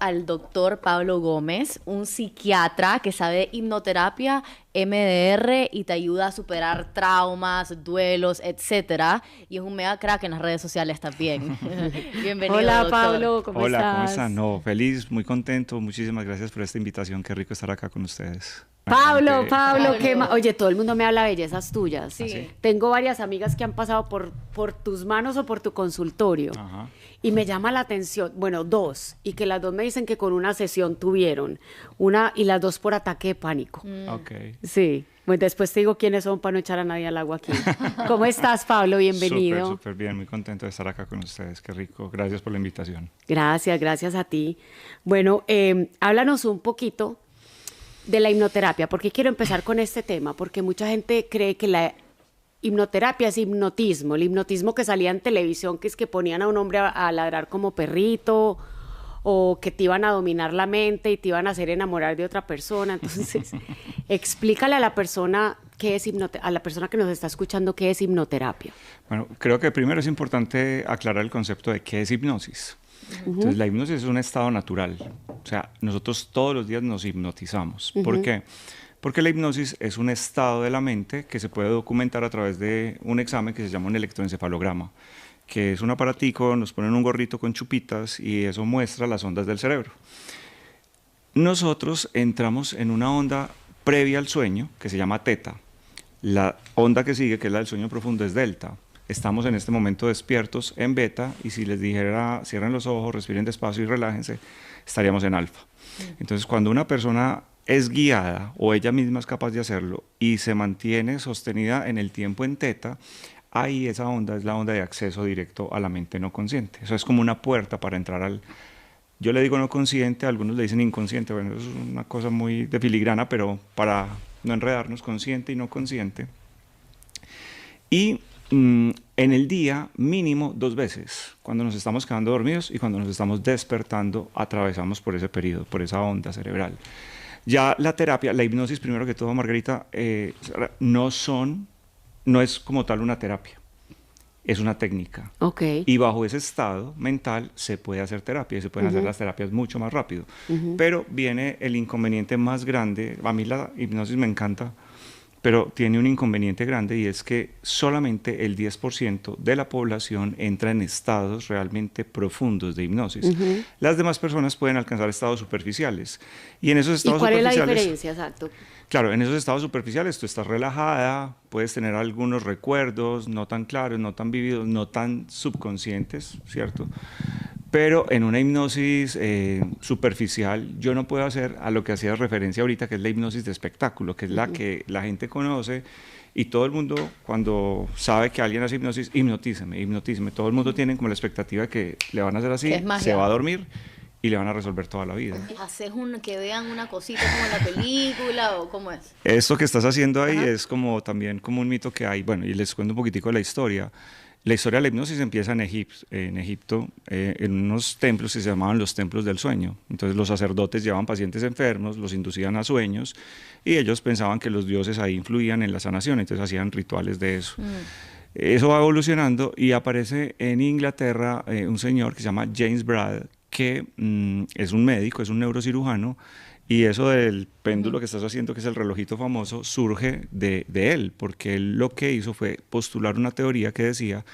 Al doctor Pablo Gómez, un psiquiatra que sabe hipnoterapia, MDR y te ayuda a superar traumas, duelos, etcétera. Y es un mega crack en las redes sociales también. Bienvenido, Hola doctor. Pablo, ¿cómo Hola, ¿cómo están? estás? No, feliz, muy contento. Muchísimas gracias por esta invitación. Qué rico estar acá con ustedes. Pablo, Realmente, Pablo, Pablo. Oye, todo el mundo me habla de bellezas tuyas. Sí. Tengo varias amigas que han pasado por tus manos o por tu consultorio ajá. y me llama la atención, bueno, dos, y que las dos me dicen que con una sesión tuvieron, una y las dos por ataque de pánico. Ok. Sí, bueno, después te digo quiénes son para no echar a nadie al agua aquí. ¿Cómo estás, Pablo? Súper, Bienvenido. súper bien. Muy contento de estar acá con ustedes. Qué rico. Gracias por la invitación. Gracias, gracias a ti. Bueno, háblanos un poquito de la hipnoterapia, porque quiero empezar con este tema, porque mucha gente cree que la hipnoterapia es hipnotismo, el hipnotismo que salía en televisión, que es que ponían a un hombre a ladrar como perrito, o que te iban a dominar la mente y te iban a hacer enamorar de otra persona. Entonces, explícale a la persona a la persona que nos está escuchando qué es hipnoterapia. Bueno, creo que primero es importante aclarar el concepto de qué es hipnosis. Entonces, la hipnosis es un estado natural. O sea, nosotros todos los días nos hipnotizamos. ¿Por qué? Porque la hipnosis es un estado de la mente que se puede documentar a través de un examen que se llama un electroencefalograma, que es un aparatico, nos ponen un gorrito con chupitas y eso muestra las ondas del cerebro. Nosotros entramos en una onda previa al sueño que se llama teta. La onda que sigue, que es la del sueño profundo, es delta. Estamos en este momento despiertos en beta y si les dijera cierren los ojos, respiren despacio y relájense, estaríamos en alfa. Entonces, cuando una persona es guiada o ella misma es capaz de hacerlo y se mantiene sostenida en el tiempo en teta, ahí esa onda es la onda de acceso directo a la mente no consciente. Eso es como una puerta para entrar al... Yo le digo no consciente, algunos le dicen inconsciente, bueno, eso es una cosa muy de filigrana, pero para no enredarnos, consciente y no consciente. Y en el día mínimo 2 veces, cuando nos estamos quedando dormidos y cuando nos estamos despertando, atravesamos por ese periodo, por esa onda cerebral. Ya la terapia, la hipnosis, primero que todo, Margarita, no es como tal una terapia, es una técnica. Ok. Y bajo ese estado mental se puede hacer terapia y se pueden hacer las terapias mucho más rápido. Pero viene el inconveniente más grande, a mí la hipnosis me encanta, pero tiene un inconveniente grande y es que solamente el 10% de la población entra en estados realmente profundos de hipnosis. Las demás personas pueden alcanzar estados superficiales. Y en esos ¿Y estados cuál es la superficiales, diferencia? Exacto. claro, en esos estados superficiales tú estás relajada, puedes tener algunos recuerdos no tan claros, no tan vividos, no tan subconscientes, ¿cierto? Pero en una hipnosis superficial yo no puedo hacer a lo que hacías referencia ahorita, que es la hipnosis de espectáculo, que es la que la gente conoce y todo el mundo cuando sabe que alguien hace hipnosis, hipnotíceme, hipnotíceme. Todo el mundo tiene como la expectativa de que le van a hacer así, Que es se va magia. a dormir y le van a resolver toda la vida. ¿Haces que vean una cosita como en la película o cómo es? Esto que estás haciendo ahí Ajá. es como también como un mito que hay, bueno, y les cuento un poquitico de la historia. La historia de la hipnosis empieza en Egipto, en unos templos que se llamaban los templos del sueño. Entonces los sacerdotes llevaban pacientes enfermos, los inducían a sueños y ellos pensaban que los dioses ahí influían en la sanación, entonces hacían rituales de eso. Eso va evolucionando y aparece en Inglaterra un señor que se llama James Brad, que es un médico, es un neurocirujano, y eso del péndulo que estás haciendo, que es el relojito famoso, surge de él, porque él lo que hizo fue postular una teoría que decía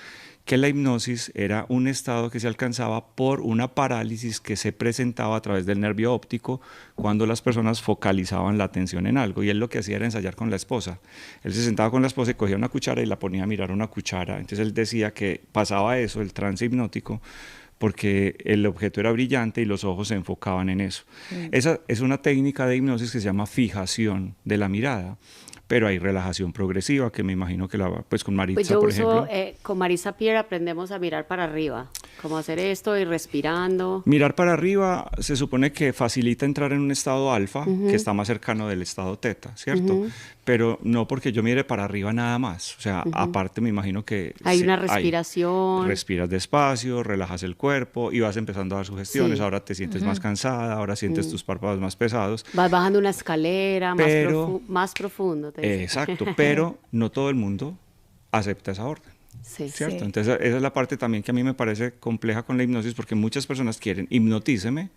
que la hipnosis era un estado que se alcanzaba por una parálisis que se presentaba a través del nervio óptico cuando las personas focalizaban la atención en algo. Y él lo que hacía era ensayar con la esposa. Él se sentaba con la esposa y cogía una cuchara y la ponía a mirar una cuchara. Entonces él decía que pasaba eso, el trance hipnótico, porque el objeto era brillante y los ojos se enfocaban en eso. Esa es una técnica de hipnosis que se llama fijación de la mirada, pero hay relajación progresiva, que me imagino que pues con Pues Maritza, yo por uso, ejemplo. con Marisa Pierre aprendemos a mirar para arriba, cómo hacer esto y respirando. Mirar para arriba se supone que facilita entrar en un estado alfa, que está más cercano del estado teta, ¿cierto? Pero no porque yo mire para arriba nada más. O sea, aparte me imagino que Hay una respiración. respiras despacio, relajas el cuerpo y vas empezando a dar sugestiones. Sí. Ahora te sientes más cansada, ahora sientes tus párpados más pesados. Vas bajando una escalera Pero, más profundo, te dice. exacto, pero no todo el mundo acepta esa orden. Sí. ¿Cierto? Sí. Entonces esa es la parte también que a mí me parece compleja con la hipnosis porque muchas personas quieren hipnotíceme,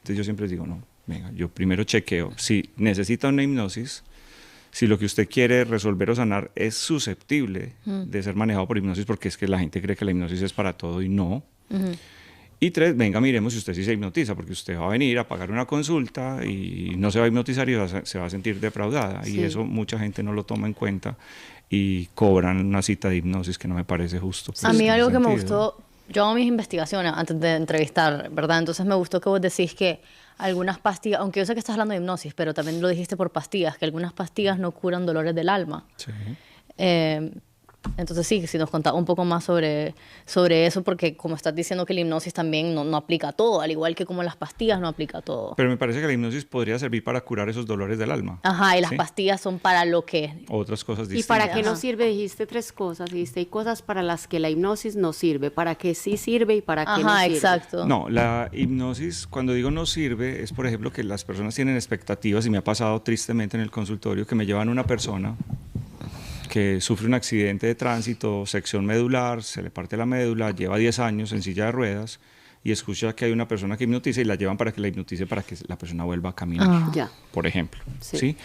Entonces yo siempre les digo, no, venga, yo primero chequeo. Si necesita una hipnosis, si lo que usted quiere resolver o sanar es susceptible de ser manejado por hipnosis, porque es que la gente cree que la hipnosis es para todo y no. Y 3, venga, miremos si usted sí se hipnotiza, porque usted va a venir a pagar una consulta y no se va a hipnotizar y se va a sentir defraudada. Sí. Y eso mucha gente no lo toma en cuenta y cobran una cita de hipnosis que no me parece justo. A mí en algo ese que me sentido. gustó, yo hago mis investigaciones antes de entrevistar, ¿verdad? Entonces me gustó que vos decís que algunas pastillas, aunque yo sé que estás hablando de hipnosis, pero también lo dijiste por pastillas, que algunas pastillas no curan dolores del alma. Sí. Entonces sí, si nos contás un poco más sobre eso, porque como estás diciendo que la hipnosis también no aplica a todo, al igual que como las pastillas no aplica a todo. Pero me parece que la hipnosis podría servir para curar esos dolores del alma. Ajá, y las ¿sí? pastillas son para lo que... Otras cosas ¿Y distintas. para qué Ajá. nos sirve? Dijiste 3 cosas. Dijiste, hay cosas para las que la hipnosis no sirve, para qué sí sirve y para qué no Ajá, sirve. exacto. No, la hipnosis, cuando digo no sirve, es por ejemplo que las personas tienen expectativas, y me ha pasado tristemente en el consultorio, que me llevan una persona que sufre un accidente de tránsito, sección medular, se le parte la médula, lleva 10 años en silla de ruedas y escucha que hay una persona que hipnotiza y la llevan para que la hipnotice para que la persona vuelva a caminar, Ah. Ya. por ejemplo. Sí. ¿sí?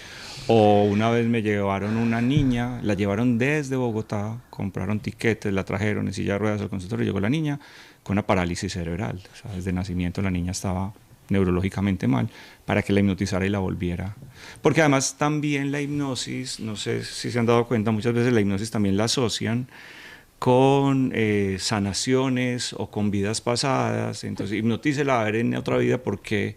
O una vez me llevaron una niña, la llevaron desde Bogotá, compraron tiquetes, la trajeron en silla de ruedas al consultorio, llegó la niña con una parálisis cerebral. O sea, desde nacimiento la niña estaba neurológicamente mal, para que la hipnotizara y la volviera. Porque además también la hipnosis, no sé si se han dado cuenta, muchas veces la hipnosis también la asocian con sanaciones o con vidas pasadas. Entonces, hipnotícela a ver en otra vida porque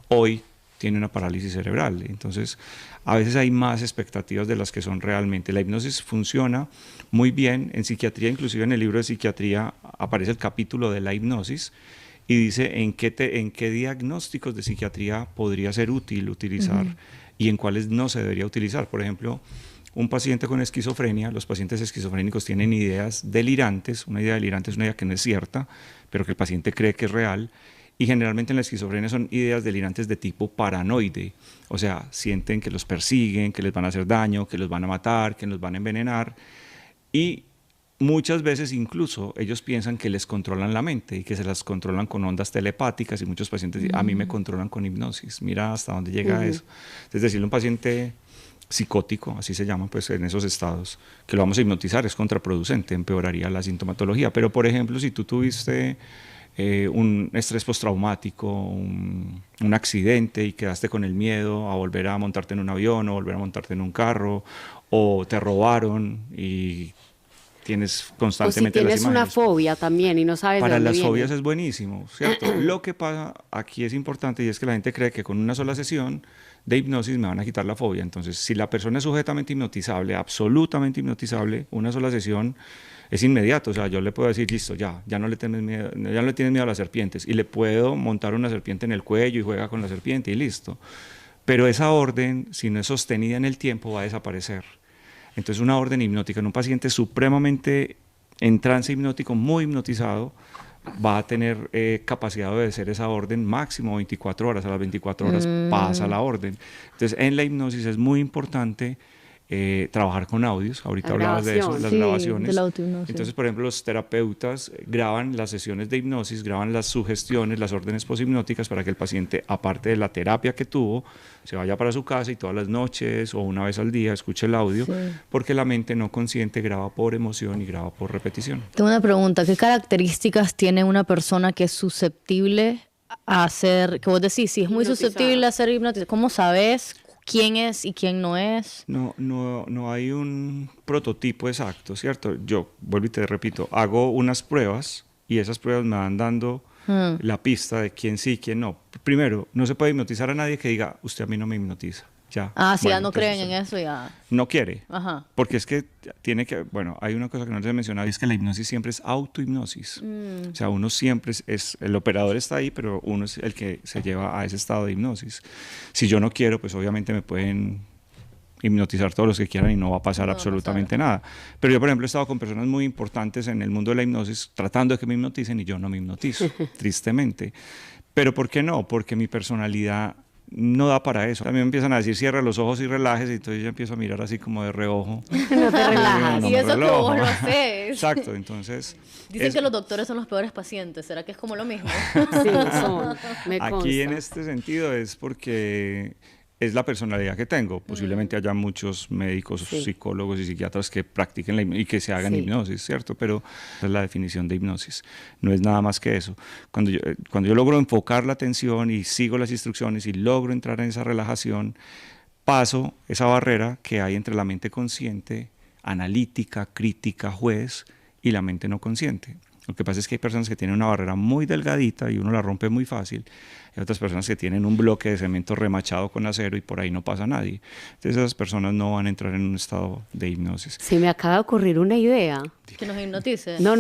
hoy tiene una parálisis cerebral. Entonces, a veces hay más expectativas de las que son realmente. La hipnosis funciona muy bien en psiquiatría, inclusive en el libro de psiquiatría aparece el capítulo de la hipnosis y dice en qué diagnósticos de psiquiatría podría ser útil utilizar y en cuáles no se debería utilizar. Por ejemplo, un paciente con esquizofrenia, los pacientes esquizofrénicos tienen ideas delirantes. Una idea delirante es una idea que no es cierta, pero que el paciente cree que es real. Y generalmente en la esquizofrenia son ideas delirantes de tipo paranoide. O sea, sienten que los persiguen, que les van a hacer daño, que los van a matar, que los van a envenenar. Y muchas veces incluso ellos piensan que les controlan la mente y que se las controlan con ondas telepáticas y muchos pacientes dicen, a mí me controlan con hipnosis. Mira hasta dónde llega eso. Es decir, un paciente psicótico, así se llama, pues en esos estados, que lo vamos a hipnotizar es contraproducente, empeoraría la sintomatología. Pero, por ejemplo, si tú tuviste un estrés postraumático, un accidente y quedaste con el miedo a volver a montarte en un avión o volver a montarte en un carro, o te robaron y tienes O si constantemente tienes las una imágenes. fobia también y no sabes Para de dónde las viene. fobias es buenísimo, ¿cierto? Lo que pasa aquí es importante y es que la gente cree que con una sola sesión de hipnosis me van a quitar la fobia. Entonces, si la persona es sujetamente hipnotizable, absolutamente hipnotizable, una sola sesión es inmediato. O sea, yo le puedo decir, listo, ya no le tienes miedo, ya no le tienes miedo a las serpientes. Y le puedo montar una serpiente en el cuello y juega con la serpiente y listo. Pero esa orden, si no es sostenida en el tiempo, va a desaparecer. Entonces, una orden hipnótica en un paciente supremamente en trance hipnótico, muy hipnotizado, va a tener capacidad de obedecer esa orden máximo 24 horas. A las 24 horas pasa la orden. Entonces, en la hipnosis es muy importante trabajar con audios. Ahorita La hablabas de eso, grabación. las Sí, grabaciones. de la autohipnosis. Entonces, por ejemplo, los terapeutas graban las sesiones de hipnosis, graban las sugestiones, las órdenes poshipnóticas para que el paciente, aparte de la terapia que tuvo, se vaya para su casa y todas las noches o una vez al día escuche el audio, Sí. porque la mente no consciente graba por emoción y graba por repetición. Tengo una pregunta. ¿Qué características tiene una persona que es susceptible a ser, que vos decís, si es muy Hipnotizada. susceptible a ser hipnotizada? ¿Cómo sabes quién es y quién no es? No hay un prototipo exacto, ¿cierto? Yo, vuelvo y te repito, hago unas pruebas y esas pruebas me van dando la pista de quién sí y quién no. Primero, no se puede hipnotizar a nadie que diga, usted a mí no me hipnotiza. Ya. Ah, si ya Bueno, no entonces, creen en eso, ya. no quiere. Ajá. Porque es que tiene que, bueno, hay una cosa que no les he mencionado y es que la hipnosis siempre es autohipnosis. O sea, uno siempre el operador está ahí, pero uno es el que se lleva a ese estado de hipnosis. Si yo no quiero, pues obviamente me pueden hipnotizar todos los que quieran y no va a pasar No va a absolutamente nada. Pero yo, por ejemplo, he estado con personas muy importantes en el mundo de la hipnosis tratando de que me hipnoticen y yo no me hipnotizo, tristemente. Pero ¿por qué no? Porque mi personalidad no da para eso. También me empiezan a decir cierra los ojos y relájese, y entonces yo empiezo a mirar así como de reojo. No te relajas. No Y me eso que relajo. vos lo haces. Exacto, entonces... Dicen que los doctores son los peores pacientes. ¿Será que es como lo mismo? Sí, son. Me Aquí consta. en este sentido es porque es la personalidad que tengo. Posiblemente haya muchos médicos, Sí. psicólogos y psiquiatras que practiquen y que se hagan Sí. hipnosis, ¿cierto? Pero esa es la definición de hipnosis. No es nada más que eso. Cuando yo logro enfocar la atención y sigo las instrucciones y logro entrar en esa relajación, paso esa barrera que hay entre la mente consciente, analítica, crítica, juez, y la mente no consciente. Lo que pasa es que hay personas que tienen una barrera muy delgadita y uno la rompe muy fácil. Hay otras personas que tienen un bloque de cemento remachado con acero y por ahí no pasa nadie. Entonces esas personas no van a entrar en un estado de hipnosis. Se me acaba de ocurrir una idea. Que nos hipnotice. No.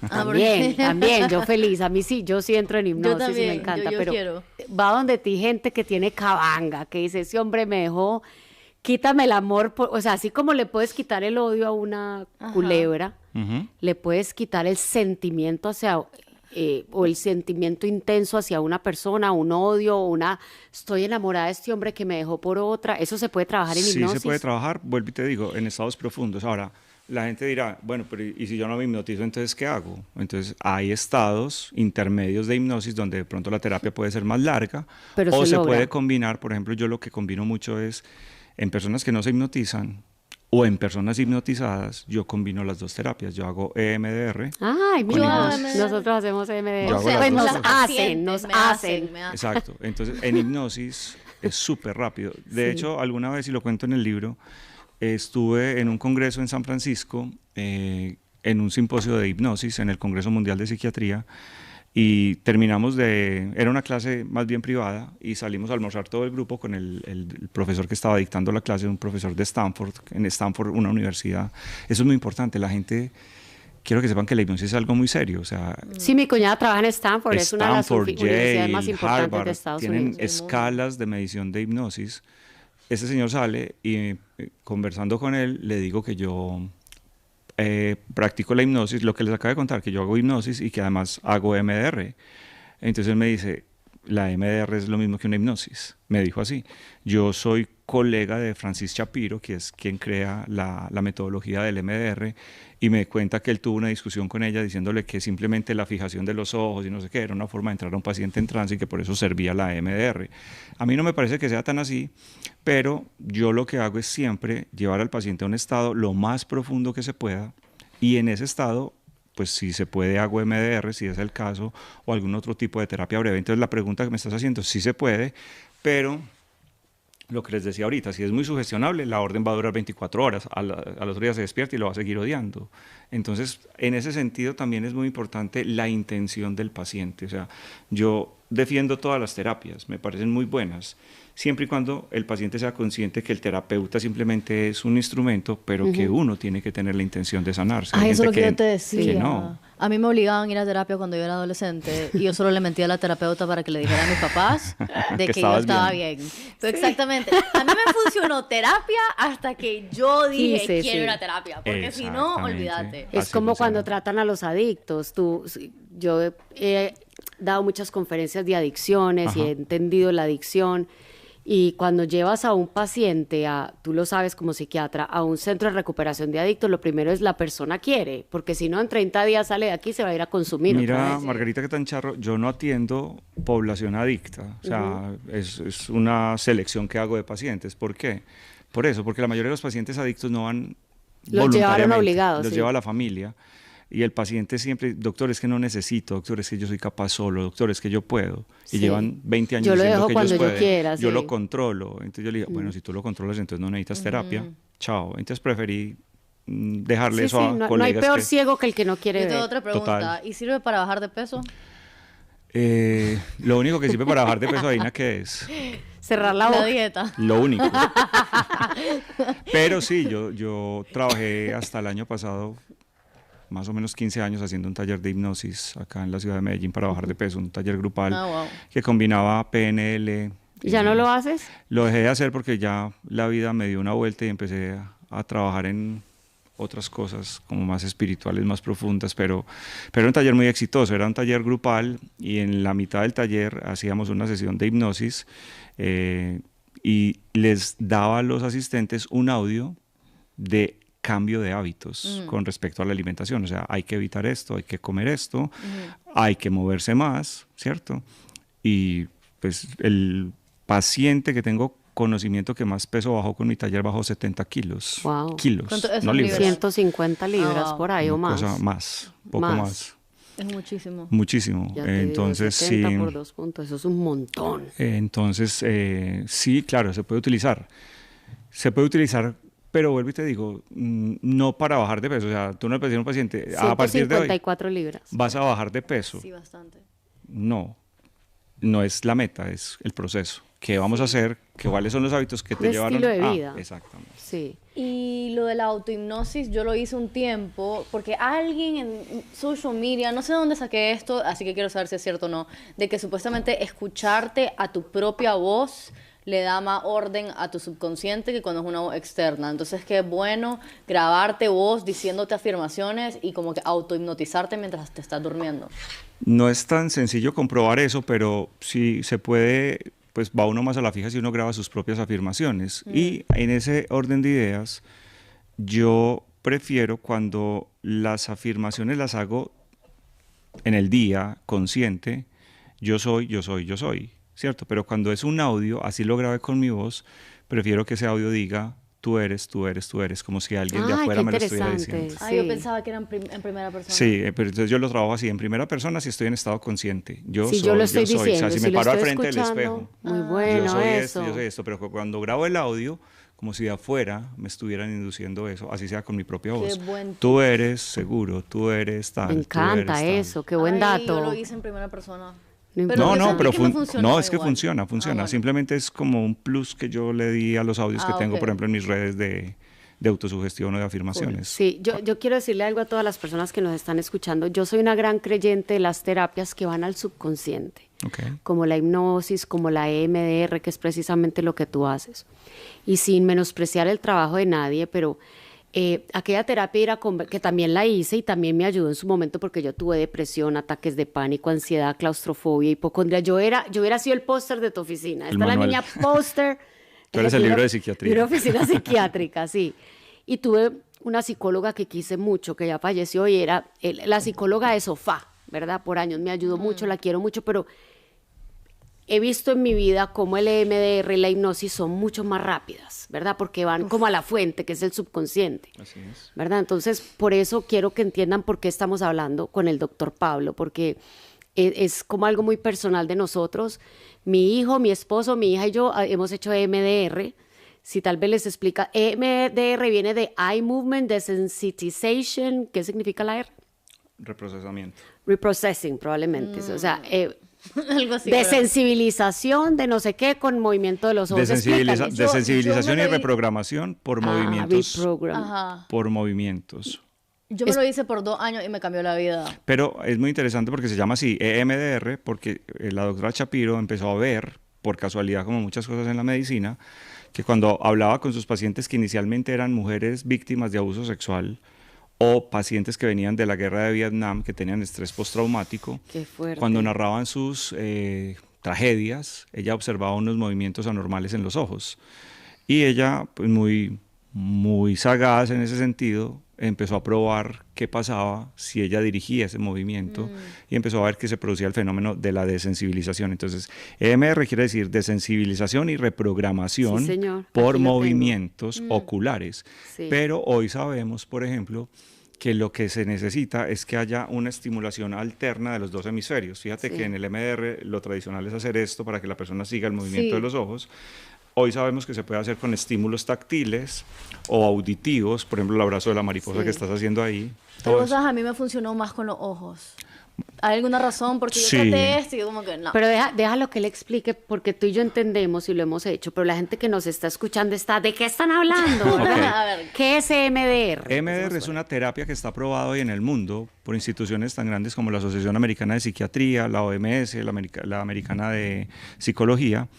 Ah, También, porque- también, yo feliz. A mí sí, yo sí entro en hipnosis y también, me encanta. yo pero quiero. va donde ti gente que tiene cabanga, que dice, ese hombre me dejó, quítame el amor. O sea, así como le puedes quitar el odio a una Ajá. culebra, Ujú. le puedes quitar el sentimiento hacia, o el sentimiento intenso hacia una persona, un odio, estoy enamorada de este hombre que me dejó por otra. Eso se puede trabajar en Sí, hipnosis. se puede trabajar, vuelvo y te digo, en estados profundos. Ahora, la gente dirá, bueno, pero ¿y si yo no me hipnotizo, entonces qué hago? Entonces, hay estados intermedios de hipnosis donde de pronto la terapia puede ser más larga, Pero o se se logra. puede combinar. Por ejemplo, yo lo que combino mucho es en personas que no se hipnotizan o en personas hipnotizadas, yo combino las dos terapias. Yo hago EMDR. Ay, Con mira, hipnosis. nosotros hacemos MDR. Yo hago las Pues dos nos cosas. hacen, nos hacen. me hacen. Exacto. Entonces, en hipnosis es súper rápido. De Sí. hecho, alguna vez, y lo cuento en el libro, estuve en un congreso en San Francisco, en un simposio de hipnosis, en el Congreso Mundial de Psiquiatría, y era una clase más bien privada, y salimos a almorzar todo el grupo con el profesor que estaba dictando la clase, un profesor de Stanford, en Stanford, una universidad. Eso es muy importante. La gente... Quiero que sepan que la hipnosis es algo muy serio, o sea, Sí, mi cuñada trabaja en Stanford, es una de las Stanford, universidades más Yale, importantes Harvard, de Estados tienen Unidos. escalas de medición de hipnosis. Este señor sale y conversando con él le digo que yo practico la hipnosis, lo que les acabo de contar, que yo hago hipnosis y que además hago MDR. Entonces él me dice, la MDR es lo mismo que una hipnosis. Me dijo así. Yo soy colega de Francis Shapiro, que es quien crea la metodología del MDR, y me cuenta que él tuvo una discusión con ella diciéndole que simplemente la fijación de los ojos y no sé qué era una forma de entrar a un paciente en trance y que por eso servía la MDR. A mí no me parece que sea tan así, pero yo lo que hago es siempre llevar al paciente a un estado lo más profundo que se pueda, y en ese estado, pues si se puede hago MDR, si es el caso, o algún otro tipo de terapia breve. Entonces la pregunta que me estás haciendo, sí se puede, pero lo que les decía ahorita, si es muy sugestionable, la orden va a durar 24 horas, al otro día se despierta y lo va a seguir odiando. Entonces, en ese sentido también es muy importante la intención del paciente. O sea, yo defiendo todas las terapias, me parecen muy buenas, siempre y cuando el paciente sea consciente que el terapeuta simplemente es un instrumento, pero que uno tiene que tener la intención de sanarse. Hay Ay, eso es lo gente que yo te decía. que no. A mí me obligaban a ir a terapia cuando yo era adolescente y yo solo le mentía a la terapeuta para que le dijera a mis papás de Que que yo estabas estaba bien. bien. Pero exactamente. A mí me funcionó terapia hasta que yo dije, Sí, quiero sí. ir a terapia. Porque si no, Exactamente. olvídate. Es Así como cuando funciona. tratan a los adictos. Yo he dado muchas conferencias de adicciones y Ajá. he entendido la adicción. Y cuando llevas a un paciente, tú lo sabes como psiquiatra, a un centro de recuperación de adictos, lo primero es la persona quiere, porque si no, en 30 días sale de aquí y se va a ir a consumir otra Mira, vez. Margarita, qué tan charro, yo no atiendo población adicta, o sea, es una selección que hago de pacientes. ¿Por qué? Por eso, porque la mayoría de los pacientes adictos no van Los llevaron voluntariamente, obligados, los sí. lleva la familia, y el paciente siempre, doctor, es que no necesito, doctor, es que yo soy capaz solo, doctor, es que yo puedo, y Sí. llevan 20 años Yo lo diciendo dejo que cuando ellos yo pueden, quiera, yo sí. lo controlo. Entonces yo le digo, bueno, si tú lo controlas, entonces no necesitas terapia, chao. Entonces preferí dejarle Sí, eso sí, a no hay colegas peor que... ciego que el que no quiere Yo tengo ver. otra pregunta. Total. ¿Y sirve para bajar de peso? Lo único que sirve para bajar de peso, adivina qué es. Cerrar la La boca. dieta. Lo único. Pero sí, yo trabajé hasta el año pasado más o menos 15 años haciendo un taller de hipnosis acá en la ciudad de Medellín para bajar de peso, un taller grupal Ah, wow. que combinaba PNL. ¿Ya no lo haces? Lo dejé de hacer porque ya la vida me dio una vuelta y empecé a trabajar en otras cosas como más espirituales, más profundas, pero era un taller muy exitoso, era un taller grupal y en la mitad del taller hacíamos una sesión de hipnosis y les daba a los asistentes un audio de cambio de hábitos con respecto a la alimentación, o sea, hay que evitar esto, hay que comer esto, hay que moverse más, ¿cierto? Y pues el paciente que tengo conocimiento que más peso bajó con mi taller bajó 70 kilos. Wow. Kilos, ¿Cuánto es no en libras. libras? 150 libras wow. por ahí o Una más. cosa más, poco Más. más. Es muchísimo. Muchísimo. Ya te digo, Entonces, 70 sí. por 2 puntos, eso es un montón. Entonces, sí, claro, se puede utilizar. Se puede utilizar, pero vuelvo y te digo, no para bajar de peso. O sea, tú no le puedes decir a un paciente, a partir de hoy 154 libras. vas a bajar de peso. Sí, bastante. No, no es la meta, es el proceso. ¿Qué vamos a hacer? ¿Cuáles son los hábitos que te Un llevaron? estilo de vida. Exactamente. Sí. Y lo de la autohipnosis yo lo hice un tiempo porque alguien en social media, no sé de dónde saqué esto, así que quiero saber si es cierto o no, de que supuestamente escucharte a tu propia voz le da más orden a tu subconsciente que cuando es una voz externa. Entonces que es bueno grabarte vos diciéndote afirmaciones y como que autohipnotizarte mientras te estás durmiendo. No es tan sencillo comprobar eso, pero sí se puede, pues va uno más a la fija si uno graba sus propias afirmaciones. Y en ese orden de ideas, yo prefiero cuando las afirmaciones las hago en el día, consciente, yo soy, yo soy, yo soy, ¿cierto? Pero cuando es un audio, así lo grabé con mi voz, prefiero que ese audio diga, tú eres, tú eres, tú eres, como si alguien de Ay, afuera qué me lo estuviera interesante. diciendo. Ah, yo Sí. pensaba que era en primera persona. Sí, pero entonces yo lo trabajo así, en primera persona si estoy en estado consciente. Yo Si soy, yo lo estoy O sea, diciendo, si si me lo paro al estoy frente del escuchando, espejo, muy yo bueno soy eso. esto, yo soy esto, pero cuando grabo el audio, como si de afuera me estuvieran induciendo eso, así sea con mi propia voz. buen Tú eres seguro, tú eres tal. Me tú encanta eres eso, tal. qué buen Ay, dato. yo lo hice en primera persona. No Pero No, yo no, sentí pero que me funcionó no, es que igual. funciona. Bueno. Simplemente es como un plus que yo le di a los audios que tengo, ok. por ejemplo, en mis redes de autosugestión o de afirmaciones. Sí, yo quiero decirle algo a todas las personas que nos están escuchando. Yo soy una gran creyente de las terapias que van al subconsciente, Okay. como la hipnosis, como la EMDR, que es precisamente lo que tú haces. Y sin menospreciar el trabajo de nadie, pero aquella terapia que también la hice y también me ayudó en su momento porque yo tuve depresión, ataques de pánico, ansiedad, claustrofobia, hipocondria. Yo hubiera sido el póster de tu oficina. El Esta es la manual. niña póster. Tú eres el libro de psiquiatría. De una oficina psiquiátrica, sí. Y tuve una psicóloga que quise mucho, que ya falleció, y era la psicóloga de sofá, ¿verdad? Por años me ayudó mucho, la quiero mucho, pero he visto en mi vida cómo el EMDR y la hipnosis son mucho más rápidas, ¿verdad? Porque van como a la fuente, que es el subconsciente, Así es. ¿verdad? Entonces, por eso quiero que entiendan por qué estamos hablando con el doctor Pablo, porque es como algo muy personal de nosotros. Mi hijo, mi esposo, mi hija y yo hemos hecho EMDR. Si tal vez les explica, EMDR viene de Eye Movement Desensitization. ¿Qué significa la R? Reprocesamiento. Reprocessing, probablemente. O sea, Algo así. pero- desensibilización de no sé qué con movimiento de los ojos. Explícame. Desensibilización yo y me lo- reprogramación por movimientos. Reprogram. Ajá. Por movimientos. Yo me lo hice por 2 años y me cambió la vida. Pero es muy interesante porque se llama así, EMDR, porque la doctora Shapiro empezó a ver, por casualidad como muchas cosas en la medicina, que cuando hablaba con sus pacientes que inicialmente eran mujeres víctimas de abuso sexual o pacientes que venían de la guerra de Vietnam, que tenían estrés postraumático, Qué fuerte. cuando narraban sus tragedias, ella observaba unos movimientos anormales en los ojos. Y ella, pues muy sagaz en ese sentido, empezó a probar qué pasaba si ella dirigía ese movimiento y empezó a ver que se producía el fenómeno de la desensibilización. Entonces, EMR quiere decir desensibilización y reprogramación Sí, señor. por Aquí lo tengo. movimientos oculares. Sí. Pero hoy sabemos, por ejemplo, que lo que se necesita es que haya una estimulación alterna de los dos hemisferios. Fíjate Sí. que en el MDR lo tradicional es hacer esto para que la persona siga el movimiento Sí. de los ojos. Hoy sabemos que se puede hacer con estímulos táctiles o auditivos, por ejemplo, el abrazo de la mariposa Sí. que estás haciendo ahí. Pero Todo vos eso. sabes, a mí me funcionó más con los ojos. ¿Hay alguna razón? Porque yo Sí. traté esto y yo como que no. Pero déjalo que él explique, porque tú y yo entendemos y lo hemos hecho, pero la gente que nos está escuchando está, ¿de qué están hablando? ¿verdad? Ok. A ver. ¿Qué es EMDR? EMDR es una terapia que está aprobada hoy en el mundo por instituciones tan grandes como la Asociación Americana de Psiquiatría, la OMS, la Americana de Psicología,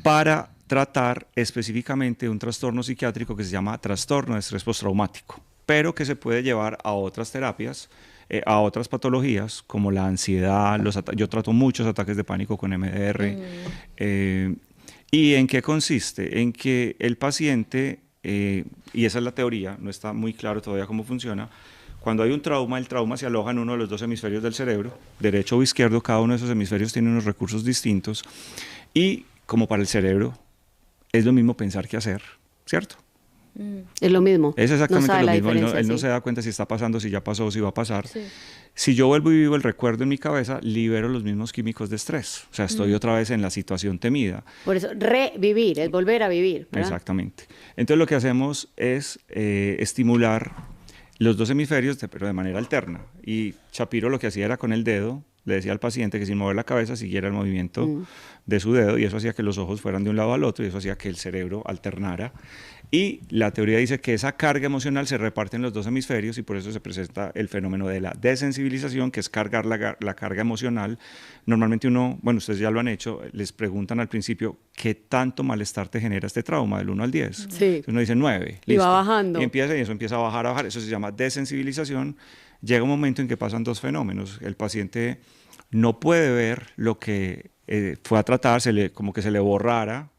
para tratar específicamente un trastorno psiquiátrico que se llama trastorno de estrés postraumático. pero que se puede llevar a otras terapias, a otras patologías como la ansiedad, yo trato muchos ataques de pánico con MDR. ¿Y en qué consiste? En que el paciente, y esa es la teoría, no está muy claro todavía cómo funciona, cuando hay un trauma, el trauma se aloja en uno de los dos hemisferios del cerebro, derecho o izquierdo, cada uno de esos hemisferios tiene unos recursos distintos, y como para el cerebro es lo mismo pensar que hacer, ¿cierto? Es lo mismo. Es exactamente no sabe lo la mismo, diferencia, él no sí. se da cuenta si está pasando, si ya pasó, si va a pasar. Sí. Si yo vuelvo y vivo el recuerdo en mi cabeza, libero los mismos químicos de estrés, o sea, estoy otra vez en la situación temida. Por eso, revivir, es volver a vivir, ¿verdad? Exactamente. Entonces lo que hacemos es estimular los dos hemisferios, pero de manera alterna. Y Shapiro lo que hacía era con el dedo, le decía al paciente que sin mover la cabeza siguiera el movimiento de su dedo, y eso hacía que los ojos fueran de un lado al otro, y eso hacía que el cerebro alternara. Y la teoría dice que esa carga emocional se reparte en los dos hemisferios, y por eso se presenta el fenómeno de la desensibilización, que es cargar la carga emocional. Normalmente uno, bueno, ustedes ya lo han hecho, les preguntan al principio, ¿qué tanto malestar te genera este trauma del 1 al 10? Sí. Entonces uno dice 9. Y va bajando. Y eso empieza a bajar. Eso se llama desensibilización. Llega un momento en que pasan dos fenómenos. El paciente no puede ver lo que fue a tratar, como que se le borrara.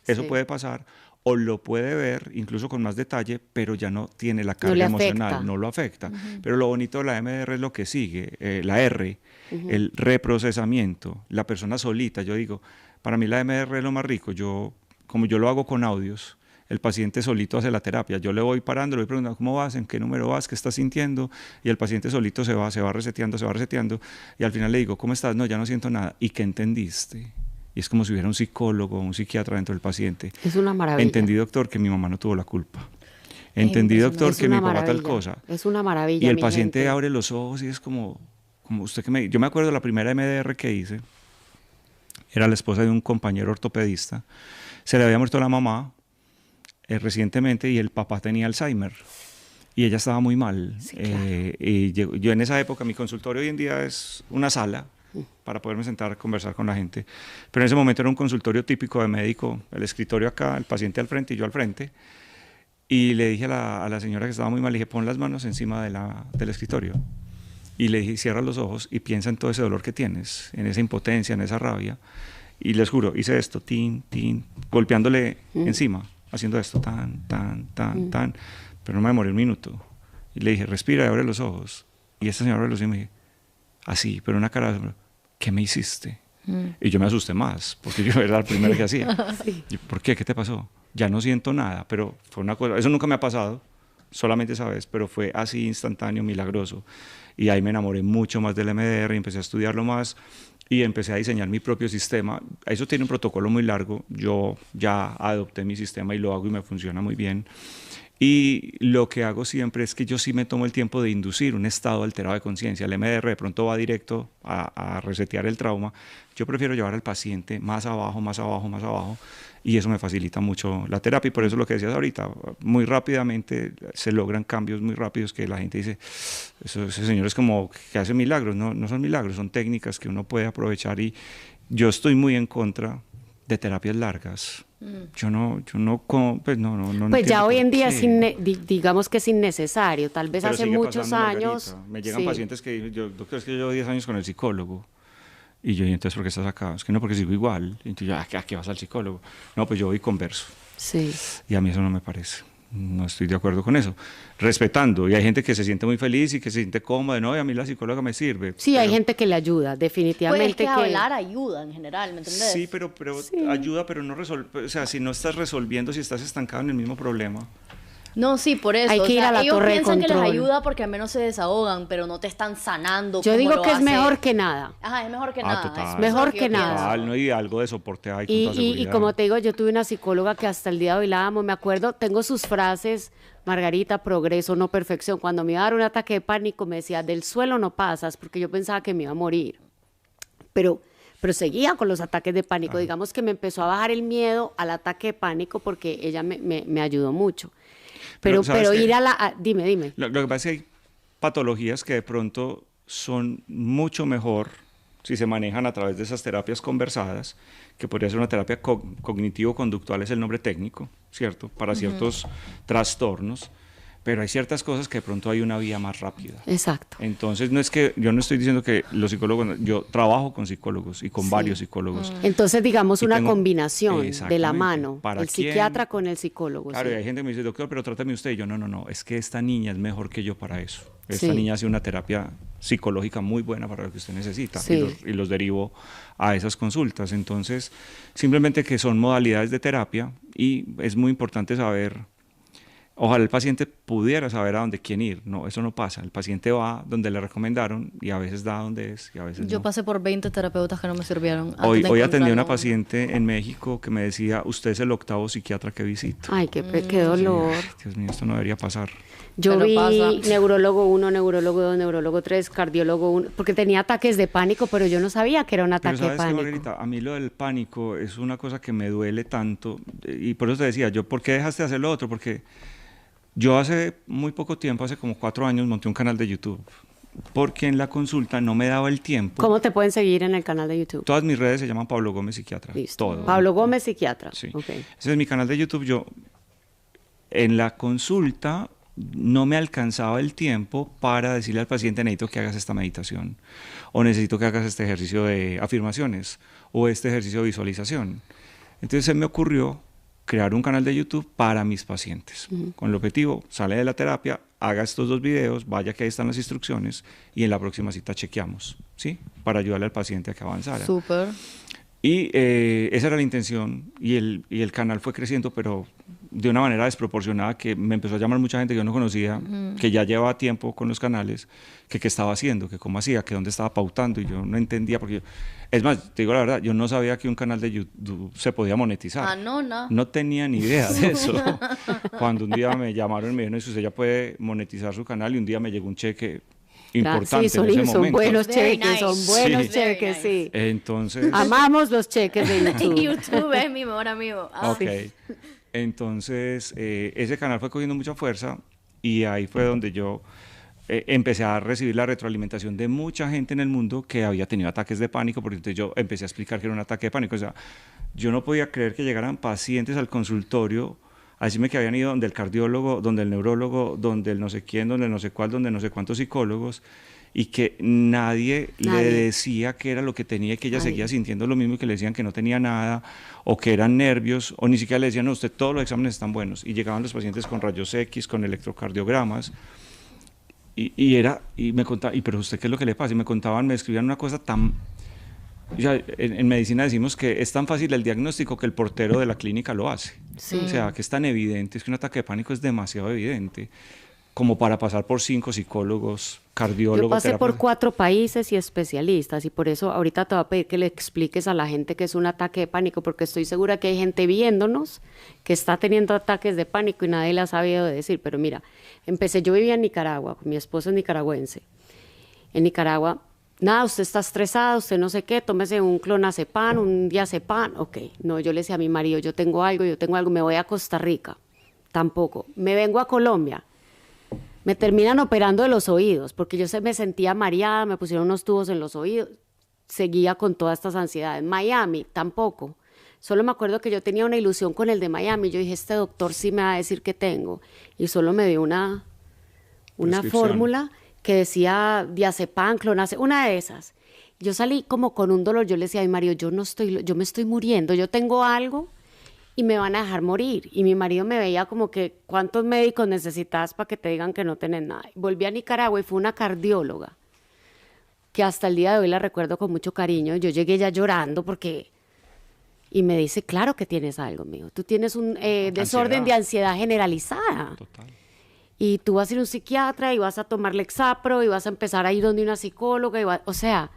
Eso Sí. puede pasar. O lo puede ver, incluso con más detalle, pero ya no tiene la No carga le emocional, afecta. no lo afecta. Pero lo bonito de la MDR es lo que sigue, la R, el reprocesamiento, la persona solita. Yo digo, para mí la MDR es lo más rico. Como yo lo hago con audios, el paciente solito hace la terapia. Yo le voy parando, le voy preguntando, ¿cómo vas? ¿En qué número vas? ¿Qué estás sintiendo? Y el paciente solito se va reseteando, y al final le digo, ¿cómo estás? No, ya no siento nada. ¿Y qué entendiste? Y es como si hubiera un psicólogo, un psiquiatra dentro del paciente. Es una maravilla. Entendí, doctor, que mi mamá no tuvo la culpa. Entendí, doctor, que mi papá tal cosa. Es una maravilla. Y el mi paciente gente. abre los ojos y es como usted que me... Yo me acuerdo la primera MDR que hice, era la esposa de un compañero ortopedista. Se le había muerto la mamá recientemente, y el papá tenía Alzheimer. Y ella estaba muy mal. Sí, claro. Y yo en esa época, mi consultorio hoy en día es una sala para poderme sentar a conversar con la gente. Pero en ese momento era un consultorio típico de médico, el escritorio acá, el paciente al frente y yo al frente. Y le dije a la señora que estaba muy mal, le dije, pon las manos encima del escritorio. Y le dije, cierra los ojos y piensa en todo ese dolor que tienes, en esa impotencia, en esa rabia. Y les juro, hice esto, tin, tin, golpeándole encima, haciendo esto, tan, pero no me demoré un minuto. Y le dije, respira y abre los ojos. Y esta señora abre los ojos y me dije, así, pero una cara de, ¿qué me hiciste? Y yo me asusté más, porque yo era la primera que hacía. Sí. Yo, ¿por qué? ¿Qué te pasó? Ya no siento nada, pero fue una cosa, eso nunca me ha pasado, solamente esa vez, pero fue así instantáneo, milagroso. Y ahí me enamoré mucho más del MDR y empecé a estudiarlo más y empecé a diseñar mi propio sistema. Eso tiene un protocolo muy largo, yo ya adopté mi sistema y lo hago y me funciona muy bien. Y lo que hago siempre es que yo sí me tomo el tiempo de inducir un estado alterado de conciencia. El MDR de pronto va directo a resetear el trauma. Yo prefiero llevar al paciente más abajo, y eso me facilita mucho la terapia. Y por eso lo que decías ahorita, muy rápidamente se logran cambios muy rápidos que la gente dice, ese señor es como que hace milagros. No, no son milagros, son técnicas que uno puede aprovechar, y yo estoy muy en contra de terapias largas. Pues ya hoy en día qué. digamos que es innecesario. Tal vez Pero hace sigue muchos pasando, años. Margarita. Me llegan sí. pacientes que dicen, doctor, es que yo llevo 10 años con el psicólogo. Y yo, ¿y entonces por qué estás acá? Es que no, porque sigo igual. Y entonces, ¿a qué vas al psicólogo? No, pues yo voy y converso. Sí. Y a mí eso no me parece. No estoy de acuerdo con eso. Respetando. Y hay gente que se siente muy feliz y que se siente cómoda. No, y a mí la psicóloga me sirve. Sí, hay Pero- gente que le ayuda, Pues definitivamente. es que hablar ayuda en general, ¿me entendés? Sí, pero ayuda, pero no resuelve. O sea, si no estás resolviendo, si estás estancado en el mismo problema. No, sí, por eso. Hay que ir a la ellos torre de piensan que les control. ayuda porque al menos se desahogan, pero no te están sanando. Yo como digo lo que es hace- mejor que nada. Ajá, es mejor que Ah, nada. total. eso es Mejor lo que que yo nada. pienso. Total, ¿no? Y algo de soporte hay con toda Y seguridad. como te digo, yo tuve una psicóloga que hasta el día de hoy la amo. Me acuerdo, tengo sus frases, Margarita, progreso, no perfección. Cuando me iba a dar un ataque de pánico, me decía, del suelo no pasas, porque yo pensaba que me iba a morir. Pero seguía con los ataques de pánico. Digamos que me empezó a bajar el miedo al ataque de pánico porque ella me ayudó mucho. Pero, Pero, ¿sabes qué? ir dime. Lo que pasa es que hay patologías que de pronto son mucho mejor si se manejan a través de esas terapias conversadas, que podría ser una terapia cognitivo-conductual, es el nombre técnico, ¿cierto? Para ciertos trastornos. pero hay ciertas cosas que de pronto hay una vía más rápida. Exacto. Entonces, no es que yo no estoy diciendo que los psicólogos, yo trabajo con psicólogos y con varios psicólogos. Entonces, digamos, Y una tengo- combinación de la Exactamente. mano, ¿Para el quién? psiquiatra con el psicólogo. Claro, sí. y hay gente que me dice, doctor, pero trátame usted. Y yo, no, es que esta niña es mejor que yo para eso. Esta Sí. niña hace una terapia psicológica muy buena para lo que usted necesita. Sí. Y los derivo a esas consultas. Entonces, simplemente que son modalidades de terapia y es muy importante saber. Ojalá el paciente pudiera saber a dónde quiere ir. No, eso no pasa. El paciente va donde le recomendaron y a veces da donde es y a veces Yo no. pasé por 20 terapeutas que no me sirvieron. Hoy atendí a encontrar una uno. paciente en México que me decía, usted es el 8º psiquiatra que visito. Ay, qué dolor. Ay, Dios mío, esto no debería pasar. Yo Pero vi pasa. neurólogo 1, neurólogo 2, neurólogo 3, cardiólogo 1, porque tenía ataques de pánico, pero yo no sabía que era un Pero ataque de sabes qué, pánico. Margarita, a mí lo del pánico es una cosa que me duele tanto y por eso te decía, yo, ¿por qué dejaste de hacer lo otro? Porque yo hace muy poco tiempo, hace como 4 años, monté un canal de YouTube porque en la consulta no me daba el tiempo. ¿Cómo te pueden seguir en el canal de YouTube? Todas mis redes se llaman Pablo Gómez Psiquiatra. Listo. Todo. Pablo Gómez, psiquiatra. Sí. Ok. Ese es mi canal de YouTube. Yo en la consulta no me alcanzaba el tiempo para decirle al paciente, necesito que hagas esta meditación o necesito que hagas este ejercicio de afirmaciones o este ejercicio de visualización. Entonces se me ocurrió crear un canal de YouTube para mis pacientes, con el objetivo, sale de la terapia, haga estos 2 videos, vaya que ahí están las instrucciones y en la próxima cita chequeamos, ¿sí? Para ayudarle al paciente a que avanzara. Súper. Y esa era la intención y el canal fue creciendo, pero de una manera desproporcionada que me empezó a llamar mucha gente que yo no conocía, que ya llevaba tiempo con los canales, que qué estaba haciendo, que cómo hacía, que dónde estaba pautando y yo no entendía porque es más, te digo la verdad, yo no sabía que un canal de YouTube se podía monetizar. Ah, no. No tenía ni idea de eso. Cuando un día me llamaron y me dijeron, usted ya puede monetizar su canal y un día me llegó un cheque importante Sí, en ese son momento. buenos Very cheques, nice. son buenos Sí. cheques, Very sí. Entonces... Amamos los cheques de YouTube. YouTube es mi mejor amigo. Ah, Ok. Entonces, ese canal fue cogiendo mucha fuerza y ahí fue donde yo empecé a recibir la retroalimentación de mucha gente en el mundo que había tenido ataques de pánico, porque entonces yo empecé a explicar que era un ataque de pánico. O sea, yo no podía creer que llegaran pacientes al consultorio a decirme que habían ido donde el cardiólogo, donde el neurólogo, donde el no sé quién, donde el no sé cuál, donde no sé cuántos psicólogos, y que nadie le decía qué era lo que tenía y que ella seguía sintiendo lo mismo y que le decían que no tenía nada o que eran nervios o ni siquiera le decían, no, usted todos los exámenes están buenos. Y llegaban los pacientes con rayos X, con electrocardiogramas y me contaban, ¿y pero usted qué es lo que le pasa? Y me contaban, me escribían una cosa tan... O sea, en medicina decimos que es tan fácil el diagnóstico que el portero de la clínica lo hace. Sí. O sea, que es tan evidente, es que un ataque de pánico es demasiado evidente como para pasar por 5 psicólogos, cardiólogos. Yo pasé por terapeutas. 4 países y especialistas y por eso ahorita te voy a pedir que le expliques a la gente que es un ataque de pánico, porque estoy segura que hay gente viéndonos que está teniendo ataques de pánico y nadie le ha sabido decir. Pero mira, yo vivía en Nicaragua, mi esposo es nicaragüense. En Nicaragua, nada, usted está estresada, usted no sé qué, tómese un clonazepam, un diazepam. Ok, no, yo le decía a mi marido, yo tengo algo, me voy a Costa Rica. Tampoco. Me vengo a Colombia. Me terminan operando de los oídos, porque me sentía mareada, me pusieron unos tubos en los oídos, seguía con todas estas ansiedades. Miami, tampoco. Solo me acuerdo que yo tenía una ilusión con el de Miami, yo dije, este doctor sí me va a decir qué tengo, y solo me dio una fórmula que decía diazepam, clonazepam, una de esas. Yo salí como con un dolor, yo le decía a mi marido, yo me estoy muriendo, yo tengo algo y me van a dejar morir. Y mi marido me veía como que, ¿cuántos médicos necesitas para que te digan que no tenés nada? Volví a Nicaragua y fue una cardióloga, que hasta el día de hoy la recuerdo con mucho cariño. Yo llegué ya llorando y me dice, claro que tienes algo, mijo. Tú tienes un desorden de ansiedad generalizada. Total. Y tú vas a ir a un psiquiatra y vas a tomar Lexapro y vas a empezar a ir donde una psicóloga. O sea,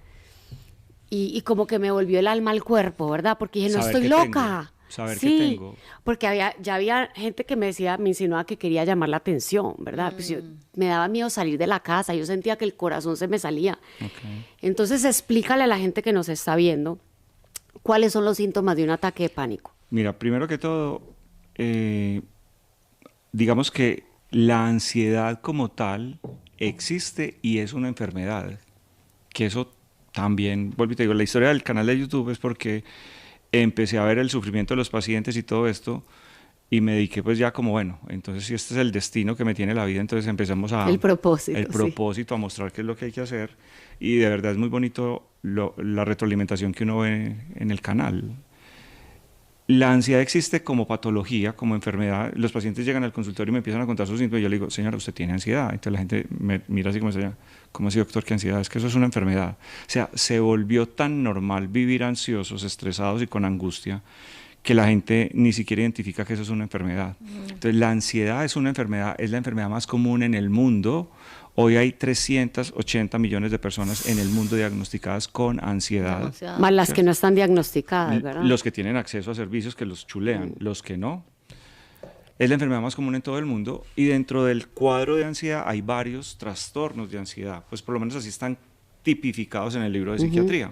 y como que me volvió el alma al cuerpo, ¿verdad? Porque dije, no Saber estoy qué loca. tengo. Saber sí, qué tengo. porque ya había gente que me insinuaba que quería llamar la atención, ¿verdad? Pues me daba miedo salir de la casa, yo sentía que el corazón se me salía. Okay. Entonces, explícale a la gente que nos está viendo cuáles son los síntomas de un ataque de pánico. Mira, primero que todo, digamos que la ansiedad como tal existe y es una enfermedad. Que eso también, vuelvo y te digo, la historia del canal de YouTube es porque empecé a ver el sufrimiento de los pacientes y todo esto, y me dediqué pues ya como, bueno, entonces si este es el destino que me tiene la vida, entonces empezamos a... El propósito. El propósito, a mostrar qué es lo que hay que hacer. Y de verdad es muy bonito la retroalimentación que uno ve en el canal. La ansiedad existe como patología, como enfermedad. Los pacientes llegan al consultorio y me empiezan a contar sus síntomas y yo le digo, señora, usted tiene ansiedad. Entonces la gente me mira así como, ¿cómo así, doctor, qué ansiedad? Es que eso es una enfermedad. O sea, se volvió tan normal vivir ansiosos, estresados y con angustia, que la gente ni siquiera identifica que eso es una enfermedad. Entonces, la ansiedad es una enfermedad, es la enfermedad más común en el mundo. Hoy hay 380 millones de personas en el mundo diagnosticadas con ansiedad. Más las que no están diagnosticadas, ¿verdad? Los que tienen acceso a servicios que los chulean, los que no. Es la enfermedad más común en todo el mundo y dentro del cuadro de ansiedad hay varios trastornos de ansiedad. Pues por lo menos así están tipificados en el libro de psiquiatría.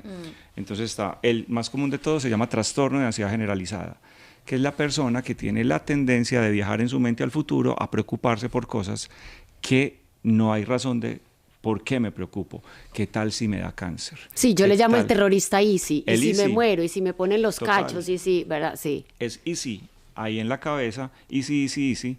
Entonces está, el más común de todos se llama trastorno de ansiedad generalizada, que es la persona que tiene la tendencia de viajar en su mente al futuro a preocuparse por cosas que no hay razón de por qué me preocupo, qué tal si me da cáncer. Sí, yo ¿Qué le llamo tal? el terrorista easy, y El si me easy. muero, y si me ponen los Total. cachos, y si, ¿verdad? Sí. Es easy, ahí en la cabeza, easy, easy, easy.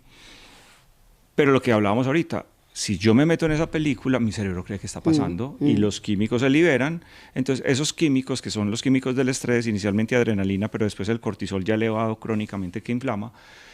Pero lo que hablábamos ahorita, si yo me meto en esa película, mi cerebro cree que está pasando y los químicos se liberan. Entonces, esos químicos, que son los químicos del estrés, inicialmente adrenalina, pero después el cortisol ya elevado crónicamente que inflama,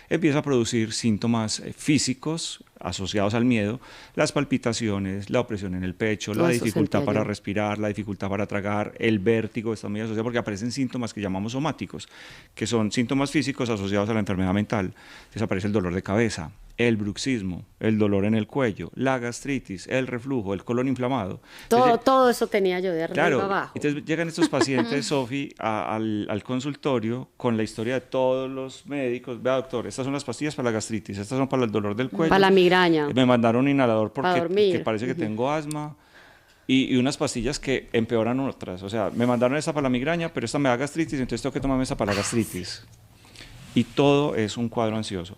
empieza a producir síntomas físicos asociados al miedo, las palpitaciones, la opresión en el pecho, Todo la eso dificultad sentía para yo. respirar, la dificultad para tragar, el vértigo, está muy asociado porque aparecen síntomas que llamamos somáticos, que son síntomas físicos asociados a la enfermedad mental. Entonces aparece el dolor de cabeza, el bruxismo, el dolor en el cuello, la gastritis, el reflujo, el colon inflamado. Entonces, Todo eso tenía yo de arriba claro, abajo. entonces llegan estos pacientes, Sofi, al consultorio con la historia de todos los médicos. Vea, doctor, estas son las pastillas para la gastritis, estas son para el dolor del cuello. Para la migraña. Me mandaron un inhalador Para porque dormir. que parece que tengo asma. Y unas pastillas que empeoran otras. O sea, me mandaron esta para la migraña, pero esta me da gastritis, entonces tengo que tomarme esta para la gastritis. Y todo es un cuadro ansioso.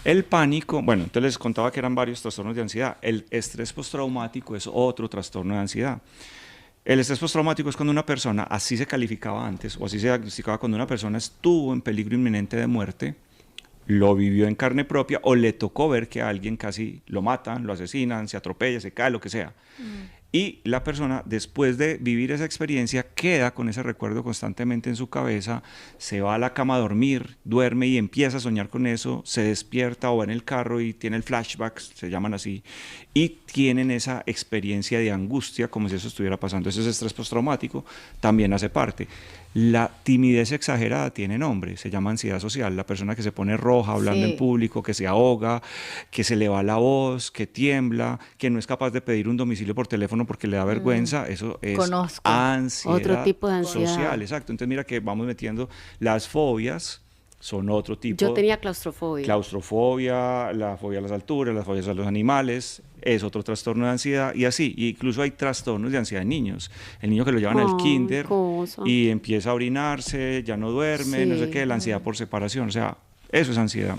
El pánico, bueno, entonces les contaba que eran varios trastornos de ansiedad. El estrés postraumático es otro trastorno de ansiedad. El estrés postraumático es cuando una persona, así se calificaba antes, o así se diagnosticaba cuando una persona estuvo en peligro inminente de muerte, lo vivió en carne propia o le tocó ver que a alguien casi lo matan, lo asesinan, se atropella, se cae, lo que sea. Y la persona, después de vivir esa experiencia, queda con ese recuerdo constantemente en su cabeza, se va a la cama a dormir, duerme y empieza a soñar con eso, se despierta o va en el carro y tiene el flashback, se llaman así, y tienen esa experiencia de angustia como si eso estuviera pasando. Ese estrés postraumático también hace parte. La timidez exagerada tiene nombre, se llama ansiedad social. La persona que se pone roja hablando en público, que se ahoga, que se le va la voz, que tiembla, que no es capaz de pedir un domicilio por teléfono porque le da vergüenza, eso es Conozco. ansiedad Otro tipo de ansiedad. social. Exacto. Entonces mira que vamos metiendo las fobias, son otro tipo. Yo tenía claustrofobia. Claustrofobia, la fobia a las alturas, las fobias a los animales, es otro trastorno de ansiedad y así. Y incluso hay trastornos de ansiedad en niños. El niño que lo llevan al kinder cosa. y empieza a orinarse, ya no duerme, no sé qué, la ansiedad por separación. O sea, eso es ansiedad.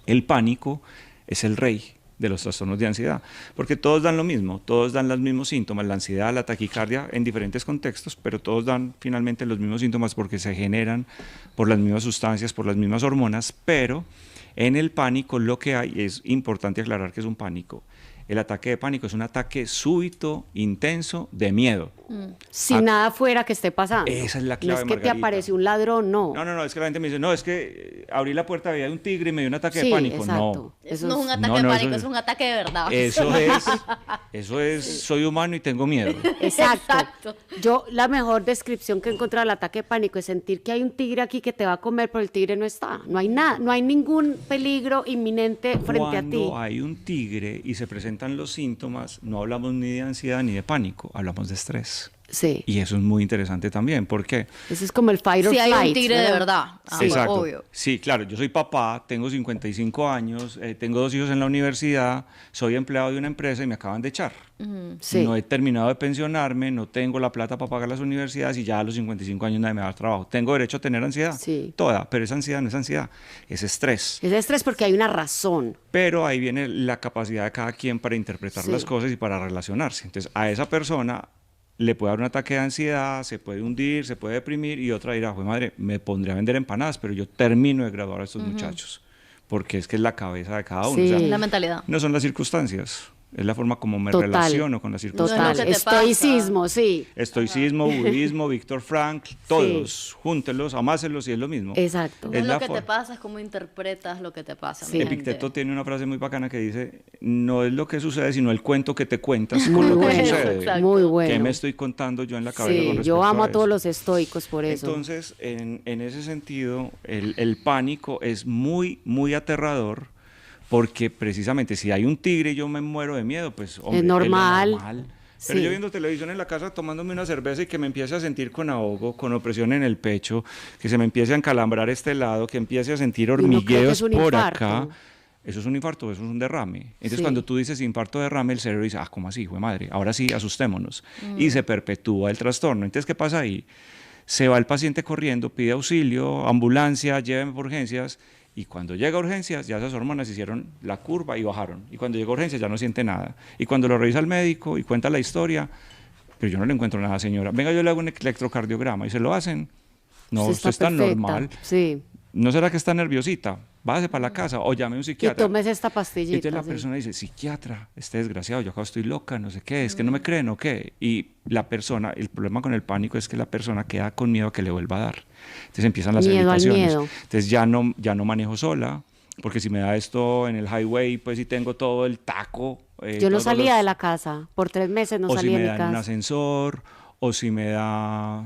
El pánico es el rey de los trastornos de ansiedad, porque todos dan lo mismo, todos dan los mismos síntomas, la ansiedad, la taquicardia en diferentes contextos, pero todos dan finalmente los mismos síntomas porque se generan por las mismas sustancias, por las mismas hormonas, pero en el pánico lo que hay, es importante aclarar que es un pánico. El ataque de pánico es un ataque súbito, intenso, de miedo. Si Ah, nada fuera que esté pasando. esa es la No clave, es que te Margarita. apareció un ladrón, no. No, es que la gente me dice, no, es que abrí la puerta, había un tigre y me dio un ataque de Sí, pánico. exacto. No, Eso Eso no es es- un ataque no, de no, pánico, eso es un ataque de verdad. eso es, soy humano y tengo miedo. Exacto. Exacto. Yo, la mejor descripción que he encontrado del ataque de pánico es sentir que hay un tigre aquí que te va a comer, pero el tigre no está. No hay nada, no hay ningún peligro inminente frente a ti. Cuando hay un tigre y se presentan los síntomas, no hablamos ni de ansiedad ni de pánico, hablamos de estrés. Sí. Y eso es muy interesante también, ¿por qué? Ese es como el fight or Si hay flight. un tigre de ¿verdad? verdad. Ah, pues, Exacto. obvio. Sí, claro, yo soy papá, tengo 55 años, tengo 2 hijos en la universidad, soy empleado de una empresa y me acaban de echar. Sí. No he terminado de pensionarme, no tengo la plata para pagar las universidades y ya a los 55 años nadie me va a dar trabajo. ¿Tengo derecho a tener ansiedad? Sí. Toda, pero esa ansiedad no es ansiedad, es estrés. Es estrés porque hay una razón. Pero ahí viene la capacidad de cada quien para interpretar Sí. las cosas y para relacionarse. Entonces, a esa persona le puede dar un ataque de ansiedad, se puede hundir, se puede deprimir y otra dirá, "Jue madre, me pondré a vender empanadas, pero yo termino de graduar a estos muchachos." porque es que es la cabeza de cada uno. Sí. O sea, Es la mentalidad. no son las circunstancias, es la forma como me Total, relaciono con las circunstancias. Total, No es lo que te estoicismo, sí. Estoicismo, budismo, Víctor Frank, todos, júntelos, amáselos y es lo mismo. Exacto. No Es es la lo que te forma. pasa, es cómo interpretas lo que te pasa. Sí. mi Epicteto gente. tiene una frase muy bacana que dice, no es lo que sucede, sino el cuento que te cuentas con Muy lo que bueno, sucede. exacto. muy ¿Qué bueno. me estoy contando yo en la cabeza con Sí, respecto yo amo a eso? todos los estoicos por eso. Entonces, en ese sentido, el pánico es muy, muy aterrador porque precisamente si hay un tigre y yo me muero de miedo, pues hombre, Es normal. Pero Sí. yo viendo televisión en la casa tomándome una cerveza y que me empiece a sentir con ahogo, con opresión en el pecho, que se me empiece a encalambrar este lado, que empiece a sentir uno cree que hormigueos es un por infarto. acá. Eso es un infarto, eso es un derrame. Entonces, Sí. cuando tú dices infarto derrame, el cerebro dice, ¿cómo así, hijo de madre? Ahora sí, asustémonos. Y se perpetúa el trastorno. Entonces, ¿qué pasa ahí? Se va el paciente corriendo, pide auxilio, ambulancia, llévenme por urgencias. Y cuando llega a urgencias, ya esas hormonas hicieron la curva y bajaron. Y cuando llega a urgencias, ya no siente nada. Y cuando lo revisa el médico y cuenta la historia, pero yo no le encuentro nada, señora. Venga, yo le hago un electrocardiograma y se lo hacen. No, Sí, usted está perfecta. normal. Sí. ¿No será que está nerviosita? Váyase para la casa o llame a un Y psiquiatra. tomes esta pastillita. Entonces la sí. persona dice, psiquiatra, este desgraciado, yo acá estoy loca, no sé qué, es que no me creen o qué. Y la persona, el problema con el pánico es que la persona queda con miedo a que le vuelva a dar. Entonces empiezan las Miedo al evitaciones. miedo. Entonces ya no manejo sola, porque si me da esto en el highway, pues si tengo todo el taco. Yo no todos salía los- de la casa. Por 3 meses no o si salía me de mi dan un casa. ascensor, o si me da,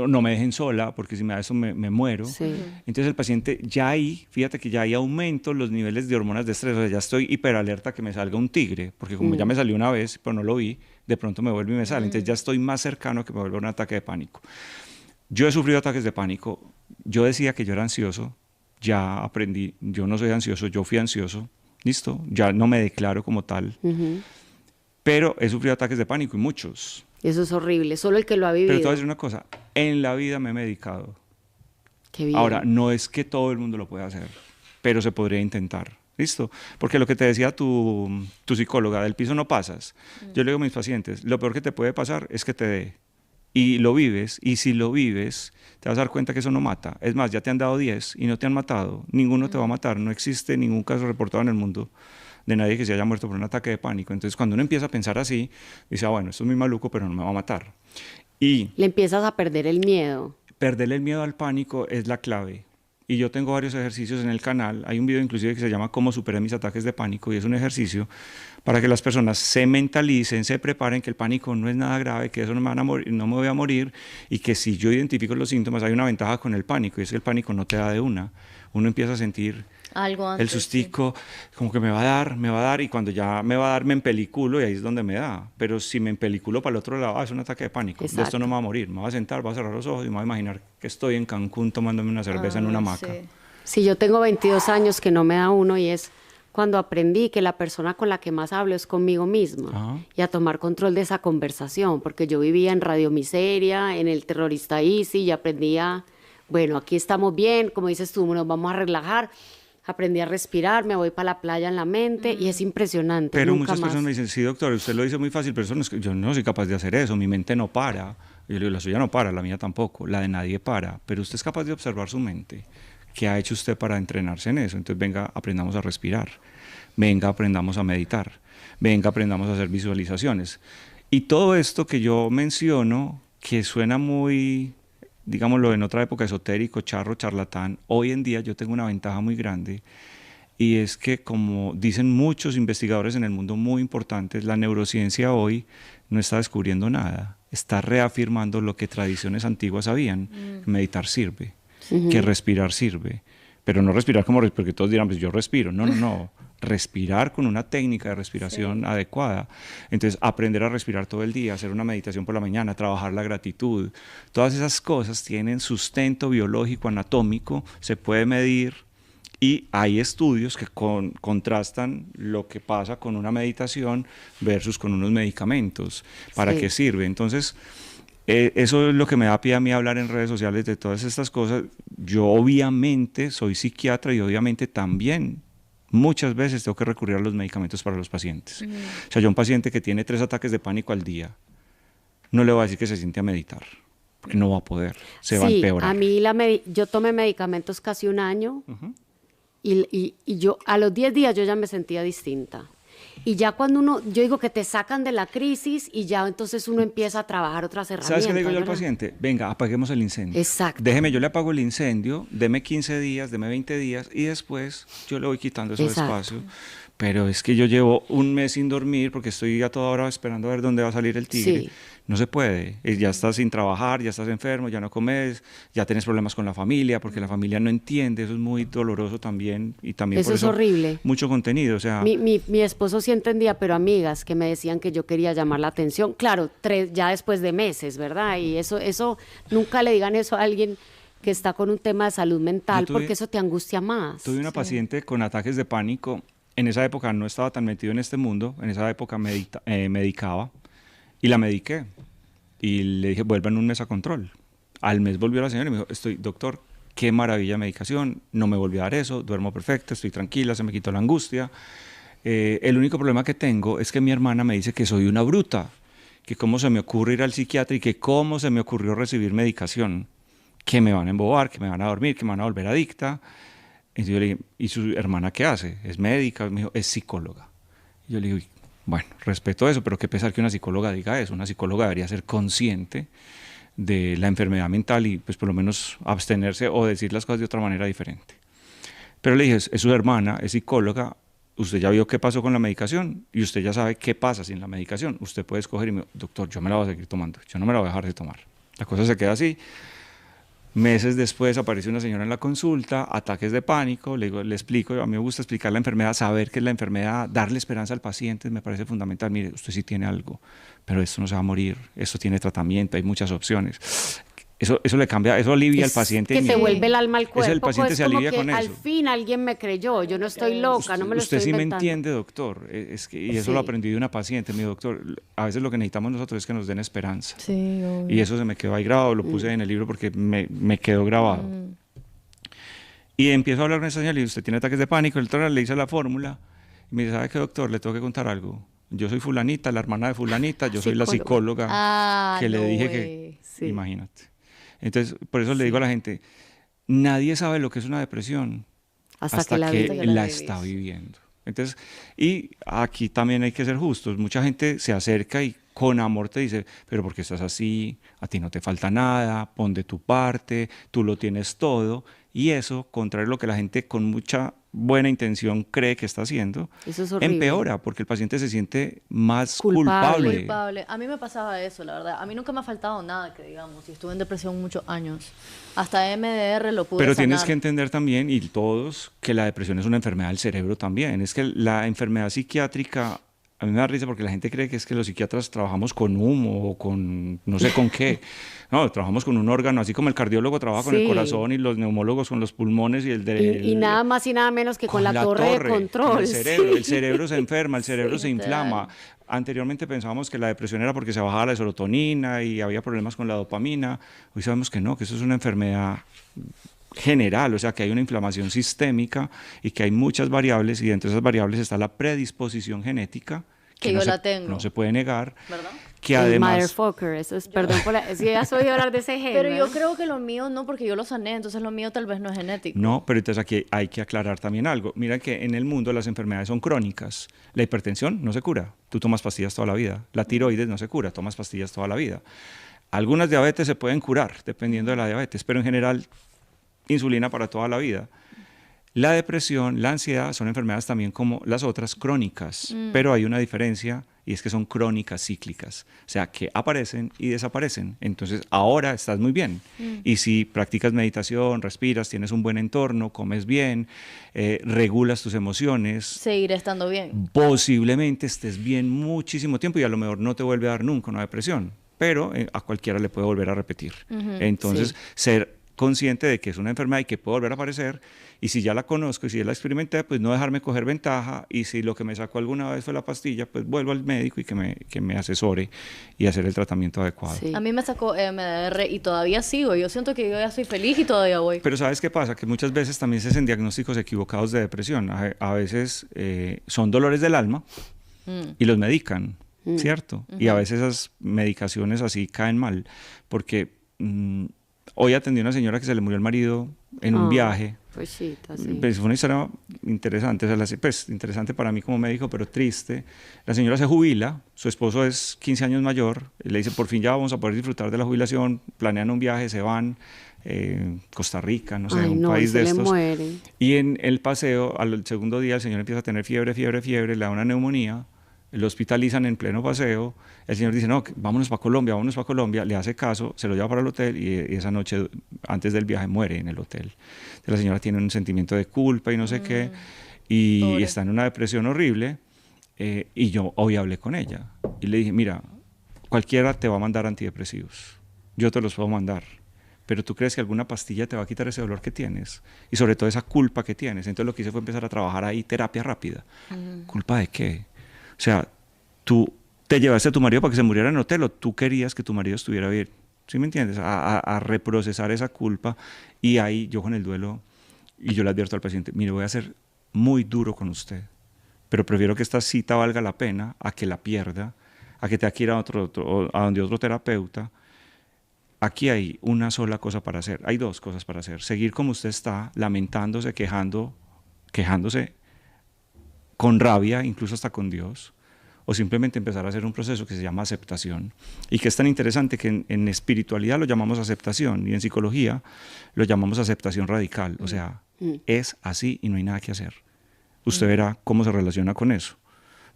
no me dejen sola, porque si me da eso me muero. Sí. Entonces el paciente ya ahí, fíjate que ya hay aumento los niveles de hormonas de estrés, o sea, ya estoy hiperalerta que me salga un tigre, porque como ya me salió una vez, pero no lo vi, de pronto me vuelve y me sale, entonces ya estoy más cercano a que me vuelva un ataque de pánico. Yo he sufrido ataques de pánico, yo decía que yo era ansioso, ya aprendí, yo no soy ansioso, yo fui ansioso, listo, ya no me declaro como tal, Ujú. pero he sufrido ataques de pánico y muchos. Eso es horrible. Solo el que lo ha vivido. Pero te voy a decir una cosa, en la vida me he medicado. Qué bien. Ahora, no es que todo el mundo lo pueda hacer, pero se podría intentar. ¿Listo? Porque lo que te decía tu psicóloga, del piso no pasas. Yo le digo a mis pacientes, lo peor que te puede pasar es que te dé. Y lo vives, y si lo vives, te vas a dar cuenta que eso no mata. Es más, ya te han dado 10 y no te han matado. Ninguno te va a matar. No existe ningún caso reportado en el mundo de nadie que se haya muerto por un ataque de pánico. Entonces, cuando uno empieza a pensar así, dice, bueno, esto es muy maluco, pero no me va a matar. Y Le empiezas a perder el miedo. perderle el miedo al pánico es la clave. Y yo tengo varios ejercicios en el canal. Hay un video inclusive que se llama Cómo superé mis ataques de pánico y es un ejercicio para que las personas se mentalicen, se preparen que el pánico no es nada grave, que eso no me van a morir, no me voy a morir y que si yo identifico los síntomas hay una ventaja con el pánico y es que el pánico no te da de una. Uno empieza a sentir Algo antes. el sustico, como que me va a dar, y cuando ya me va a dar, me empeliculo y ahí es donde me da. Pero si me empeliculo para el otro lado, es un ataque de pánico. De esto Exacto. no me va a morir, me voy a sentar, voy a cerrar los ojos y me voy a imaginar que estoy en Cancún tomándome una cerveza en una hamaca. Sí. Sí, yo tengo 22 años que no me da uno y es cuando aprendí que la persona con la que más hablo es conmigo misma Ajá. y a tomar control de esa conversación, porque yo vivía en Radio Miseria, en el Terrorista Easy y aprendí a, bueno, aquí estamos bien, como dices tú, nos vamos a relajar. Aprendí a respirar, me voy para la playa en la mente y es impresionante. Pero nunca muchas más. personas me dicen, sí, doctor, usted lo dice muy fácil, pero eso no es yo no soy capaz de hacer eso, mi mente no para. Y yo le digo, la suya no para, la mía tampoco, la de nadie para, pero usted es capaz de observar su mente. ¿Qué ha hecho usted para entrenarse en eso? Entonces venga, aprendamos a respirar, venga, aprendamos a meditar, venga, aprendamos a hacer visualizaciones. Y todo esto que yo menciono, que suena muy, digámoslo en otra época, esotérico, charro, charlatán, hoy en día yo tengo una ventaja muy grande y es que, como dicen muchos investigadores en el mundo muy importantes, la neurociencia hoy no está descubriendo nada, está reafirmando lo que tradiciones antiguas sabían. Meditar sirve, que respirar sirve, pero no respirar como, porque todos dirán, pues yo respiro, no, respirar con una técnica de respiración adecuada. Entonces, aprender a respirar todo el día, hacer una meditación por la mañana, trabajar la gratitud, todas esas cosas tienen sustento biológico, anatómico, se puede medir. Y hay estudios que contrastan lo que pasa con una meditación versus con unos medicamentos. ¿Para Sí. qué sirve? Entonces, eso es lo que me da pie a mí hablar en redes sociales de todas estas cosas. Yo obviamente soy psiquiatra y obviamente también muchas veces tengo que recurrir a los medicamentos para los pacientes. O sea, yo a un paciente que tiene 3 ataques de pánico al día, no le voy a decir que se siente a meditar, porque no va a poder, se va a Sí, empeorar. a mí yo tomé medicamentos casi un año Y yo a los 10 días yo ya me sentía distinta. Y ya cuando yo digo que te sacan de la crisis y ya entonces uno empieza a trabajar otras herramientas. ¿Sabes qué le digo yo al ¿verdad? paciente? Venga, apaguemos el incendio. Exacto. Déjeme, yo le apago el incendio, deme 15 días, deme 20 días y después yo le voy quitando eso Exacto. despacio. Pero es que yo llevo un mes sin dormir porque estoy a toda hora esperando a ver dónde va a salir el tigre. Sí. No se puede. Ya estás sin trabajar, ya estás enfermo, ya no comes, ya tienes problemas con la familia porque la familia no entiende. Eso es muy doloroso también. Y también Eso por es horrible. mucho contenido. O sea, Mi esposo sí entendía, pero amigas que me decían que yo quería llamar la atención. Claro, ya después de meses, ¿verdad? Y eso, nunca le digan eso a alguien que está con un tema de salud mental, porque eso te angustia más. Tuve una paciente con ataques de pánico. En esa época no estaba tan metido en este mundo. En esa época medicaba y la mediqué. Y le dije, vuelva en un mes a control. Al mes volvió la señora y me dijo, doctor, qué maravilla medicación, no me volvió a dar eso, duermo perfecto, estoy tranquila, se me quitó la angustia. El único problema que tengo es que mi hermana me dice que soy una bruta, que cómo se me ocurre ir al psiquiatra y que cómo se me ocurrió recibir medicación, que me van a embobar, que me van a dormir, que me van a volver adicta. Entonces yo le dije, ¿y su hermana qué hace? ¿Es médica? Me dijo, es psicóloga. Y yo le dije, bueno, respeto eso, pero qué pesar que una psicóloga diga eso. Una psicóloga debería ser consciente de la enfermedad mental y pues por lo menos abstenerse o decir las cosas de otra manera diferente. Pero le dije, es su hermana, es psicóloga, usted ya vio qué pasó con la medicación y usted ya sabe qué pasa sin la medicación. Usted puede escoger y me dijo, doctor, yo me la voy a seguir tomando, yo no me la voy a dejar de tomar. La cosa se queda así. Meses después aparece una señora en la consulta, ataques de pánico, le explico, a mí me gusta explicar la enfermedad, saber qué es la enfermedad, darle esperanza al paciente, me parece fundamental. Mire, usted sí tiene algo, pero esto no se va a morir, esto tiene tratamiento, hay muchas opciones. Eso le cambia, eso alivia al paciente. Que te vuelve el alma al cuerpo. El paciente se alivia con eso. Al fin alguien me creyó, yo no estoy loca, no me lo estoy Usted sí me inventando. entiende, doctor. Y eso lo aprendí de una paciente. Mi doctor, a veces lo que necesitamos nosotros es que nos den esperanza. Sí, obvio. Y eso se me quedó ahí grabado, lo puse en el libro porque me quedó grabado. Y empiezo a hablar con esa señora y usted tiene ataques de pánico, el doctor le dice la fórmula y me dice, ¿sabe qué, doctor? Le tengo que contar algo. Yo soy fulanita, la hermana de fulanita, yo soy la psicóloga que le dije que... Sí. Imagínate. Entonces, por eso le digo a la gente, nadie sabe lo que es una depresión hasta que la está viviendo. Entonces, y aquí también hay que ser justos. Mucha gente se acerca y con amor te dice, pero ¿por qué estás así? A ti no te falta nada, pon de tu parte, tú lo tienes todo. Y eso, contrario a lo que la gente con mucha buena intención cree que está haciendo, eso es horrible. Empeora porque el paciente se siente más culpable. A mí me pasaba eso, la verdad. A mí nunca me ha faltado nada, que digamos, y estuve en depresión muchos años. Hasta MDR lo pude Pero sanar. tienes que entender también, y todos, que la depresión es una enfermedad del cerebro también. Es que la enfermedad psiquiátrica, a mí me da risa porque la gente cree que es que los psiquiatras trabajamos con humo o con no sé con qué. No, trabajamos con un órgano, así como el cardiólogo trabaja con el corazón y los neumólogos con los pulmones y nada más y nada menos que con la torre de control. El cerebro, el cerebro se enferma, el cerebro se inflama. Anteriormente pensábamos que la depresión era porque se bajaba la serotonina y había problemas con la dopamina. Hoy sabemos que no, que eso es una enfermedad general, o sea que hay una inflamación sistémica y que hay muchas variables y entre esas variables está la predisposición genética que yo la tengo. No se puede negar. ¿Verdad? Que además... Motherfucker, eso es, perdón por la... Si has oído hablar de ese gen. Pero yo creo que lo mío no, porque yo lo sané, entonces lo mío tal vez no es genético. No, pero entonces aquí hay que aclarar también algo. Mira que en el mundo las enfermedades son crónicas. La hipertensión no se cura, tú tomas pastillas toda la vida. La tiroides no se cura, tomas pastillas toda la vida. Algunas diabetes se pueden curar, dependiendo de la diabetes, pero en general, insulina para toda la vida. La depresión, la ansiedad son enfermedades también como las otras crónicas, pero hay una diferencia y es que son crónicas cíclicas, o sea, que aparecen y desaparecen. Entonces, ahora estás muy bien y si practicas meditación, respiras, tienes un buen entorno, comes bien, regulas tus emociones, seguiré estando bien. Posiblemente estés bien muchísimo tiempo y a lo mejor no te vuelve a dar nunca una depresión, pero a cualquiera le puede volver a repetir. Entonces, ser consciente de que es una enfermedad y que puede volver a aparecer, y si ya la conozco y si ya la experimenté, pues no dejarme coger ventaja, y si lo que me sacó alguna vez fue la pastilla, pues vuelvo al médico y que me asesore y hacer el tratamiento adecuado. Sí. A mí me sacó MDR y todavía sigo, yo siento que yo ya soy feliz y todavía voy. Pero ¿sabes qué pasa? Que muchas veces también se hacen diagnósticos equivocados de depresión, a veces son dolores del alma y los medican, ¿cierto? Y a veces esas medicaciones así caen mal, porque... hoy atendí a una señora que se le murió el marido en un viaje Cosita, sí. Pues fue una historia interesante, o sea, pues interesante para mí como médico, pero triste. La señora se jubila, su esposo es 15 años mayor, le dice, por fin ya vamos a poder disfrutar de la jubilación, planean un viaje, se van, Costa Rica, no sé, Ay, un no, país se de le estos. muere. Y en el paseo, al segundo día, el señor empieza a tener fiebre, le da una neumonía, lo hospitalizan en pleno paseo, el señor dice, no, vámonos para Colombia, le hace caso, se lo lleva para el hotel y esa noche, antes del viaje, muere en el hotel. Entonces, la señora tiene un sentimiento de culpa y no sé qué, y Pobre. está en una depresión horrible, y yo hoy hablé con ella, y le dije, mira, cualquiera te va a mandar antidepresivos, yo te los puedo mandar, pero tú crees que alguna pastilla te va a quitar ese dolor que tienes, y sobre todo esa culpa que tienes. Entonces lo que hice fue empezar a trabajar ahí, terapia rápida. ¿Culpa de qué? O sea, tú te llevaste a tu marido para que se muriera en el hotel, o tú querías que tu marido estuviera bien. ¿Sí me entiendes? A reprocesar esa culpa. Y ahí yo con el duelo, y yo le advierto al paciente, mire, voy a ser muy duro con usted, pero prefiero que esta cita valga la pena a que la pierda, a que tenga que ir a donde otro terapeuta. Aquí hay una sola cosa para hacer, hay dos cosas para hacer. Seguir como usted está, lamentándose, quejándose con rabia, incluso hasta con Dios, o simplemente empezar a hacer un proceso que se llama aceptación, y que es tan interesante que en espiritualidad lo llamamos aceptación y en psicología lo llamamos aceptación radical, o sea, es así y no hay nada que hacer. Usted verá cómo se relaciona con eso,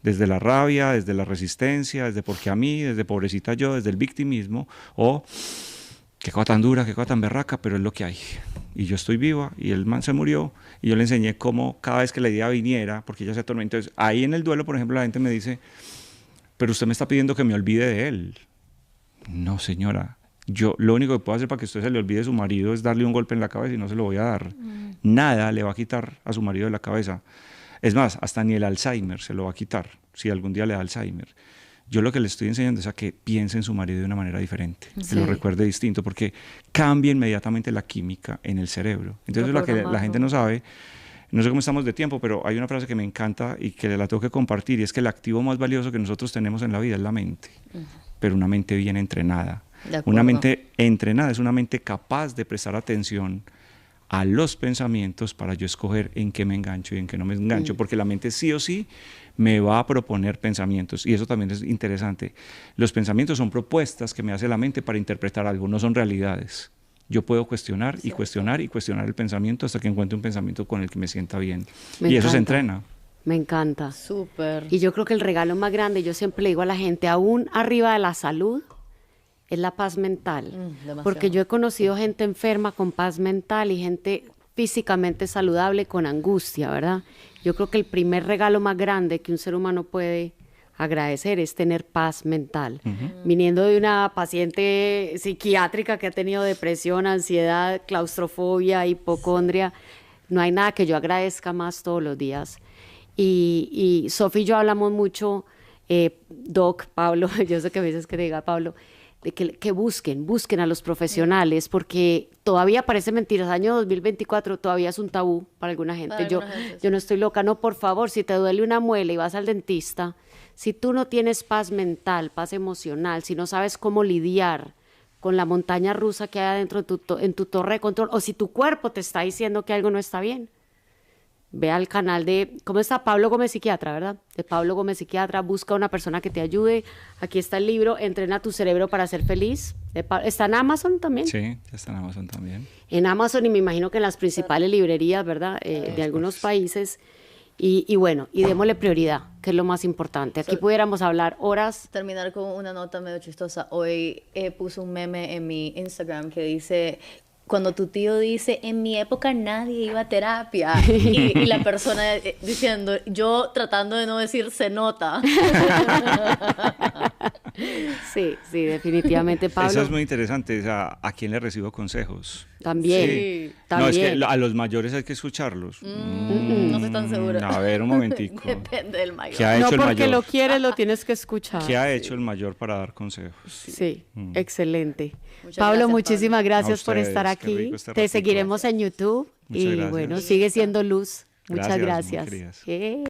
desde la rabia, desde la resistencia, desde porque a mí, desde pobrecita yo, desde el victimismo, o qué cosa tan dura, qué cosa tan berraca, pero es lo que hay. Y yo estoy viva, y el man se murió, y yo le enseñé cómo cada vez que la idea viniera, porque ella se atormentó. Entonces, ahí en el duelo, por ejemplo, la gente me dice, pero usted me está pidiendo que me olvide de él. No, señora, yo lo único que puedo hacer para que usted se le olvide de su marido es darle un golpe en la cabeza, y no se lo voy a dar. Nada le va a quitar a su marido de la cabeza. Es más, hasta ni el Alzheimer se lo va a quitar, si algún día le da Alzheimer. Yo lo que le estoy enseñando es a que piense en su marido de una manera diferente, Sí. que lo recuerde distinto, porque cambia inmediatamente la química en el cerebro. Entonces, lo que la gente no sabe, no sé cómo estamos de tiempo, pero hay una frase que me encanta y que la tengo que compartir, y es que el activo más valioso que nosotros tenemos en la vida es la mente, pero una mente bien entrenada. Una mente entrenada es una mente capaz de prestar atención a los pensamientos para yo escoger en qué me engancho y en qué no me engancho, porque la mente sí o sí me va a proponer pensamientos, y eso también es interesante. Los pensamientos son propuestas que me hace la mente para interpretar algo, no son realidades. Yo puedo cuestionar y cuestionar y cuestionar el pensamiento hasta que encuentre un pensamiento con el que me sienta bien. Y eso se entrena. Me encanta. Súper. Y yo creo que el regalo más grande, yo siempre le digo a la gente, aún arriba de la salud, es la paz mental. Demasiado. Porque yo he conocido gente enferma con paz mental y gente físicamente saludable con angustia, ¿verdad? Yo creo que el primer regalo más grande que un ser humano puede agradecer es tener paz mental. Viniendo de una paciente psiquiátrica que ha tenido depresión, ansiedad, claustrofobia, hipocondria, no hay nada que yo agradezca más todos los días. Y Sofi y yo hablamos mucho, Doc, Pablo, yo sé que a veces que te diga Pablo, de que busquen a los profesionales, porque todavía parece mentira, año 2024 todavía es un tabú para alguna gente. Para Yo alguna gente, sí. yo no estoy loca, no, por favor, si te duele una muela y vas al dentista, si tú no tienes paz mental, paz emocional, si no sabes cómo lidiar con la montaña rusa que hay adentro en tu torre de control, o si tu cuerpo te está diciendo que algo no está bien, ve al canal de, ¿cómo está? Pablo Gómez Psiquiatra, ¿verdad? De Pablo Gómez Psiquiatra, busca una persona que te ayude. Aquí está el libro, Entrena tu cerebro para ser feliz. ¿Está en Amazon también? Sí, ya está en Amazon también. En Amazon, y me imagino que en las principales librerías, ¿verdad? De algunos países. Y bueno, y démosle prioridad, que es lo más importante. Aquí pudiéramos hablar horas. Terminar con una nota medio chistosa. Hoy puse un meme en mi Instagram que dice, cuando tu tío dice, en mi época nadie iba a terapia, y la persona diciendo, yo tratando de no decir, se nota. Sí, definitivamente, Pablo. Eso es muy interesante, o sea, ¿a quién le recibo consejos? También, Sí. No, es que también. a los mayores hay que escucharlos. No estoy tan segura. A ver, un momentico. Depende del mayor. ¿Qué ha No hecho el porque mayor? lo quieres, lo tienes que escuchar. ¿Qué ha hecho el mayor para dar consejos? Sí, excelente. Muchas Pablo, gracias, Pablo. muchísimas gracias A por ustedes, estar qué aquí. rico este Te ratico. seguiremos en YouTube. Muchas Y gracias. bueno, sigue siendo luz. Muchas Gracias, muy gracias. queridas.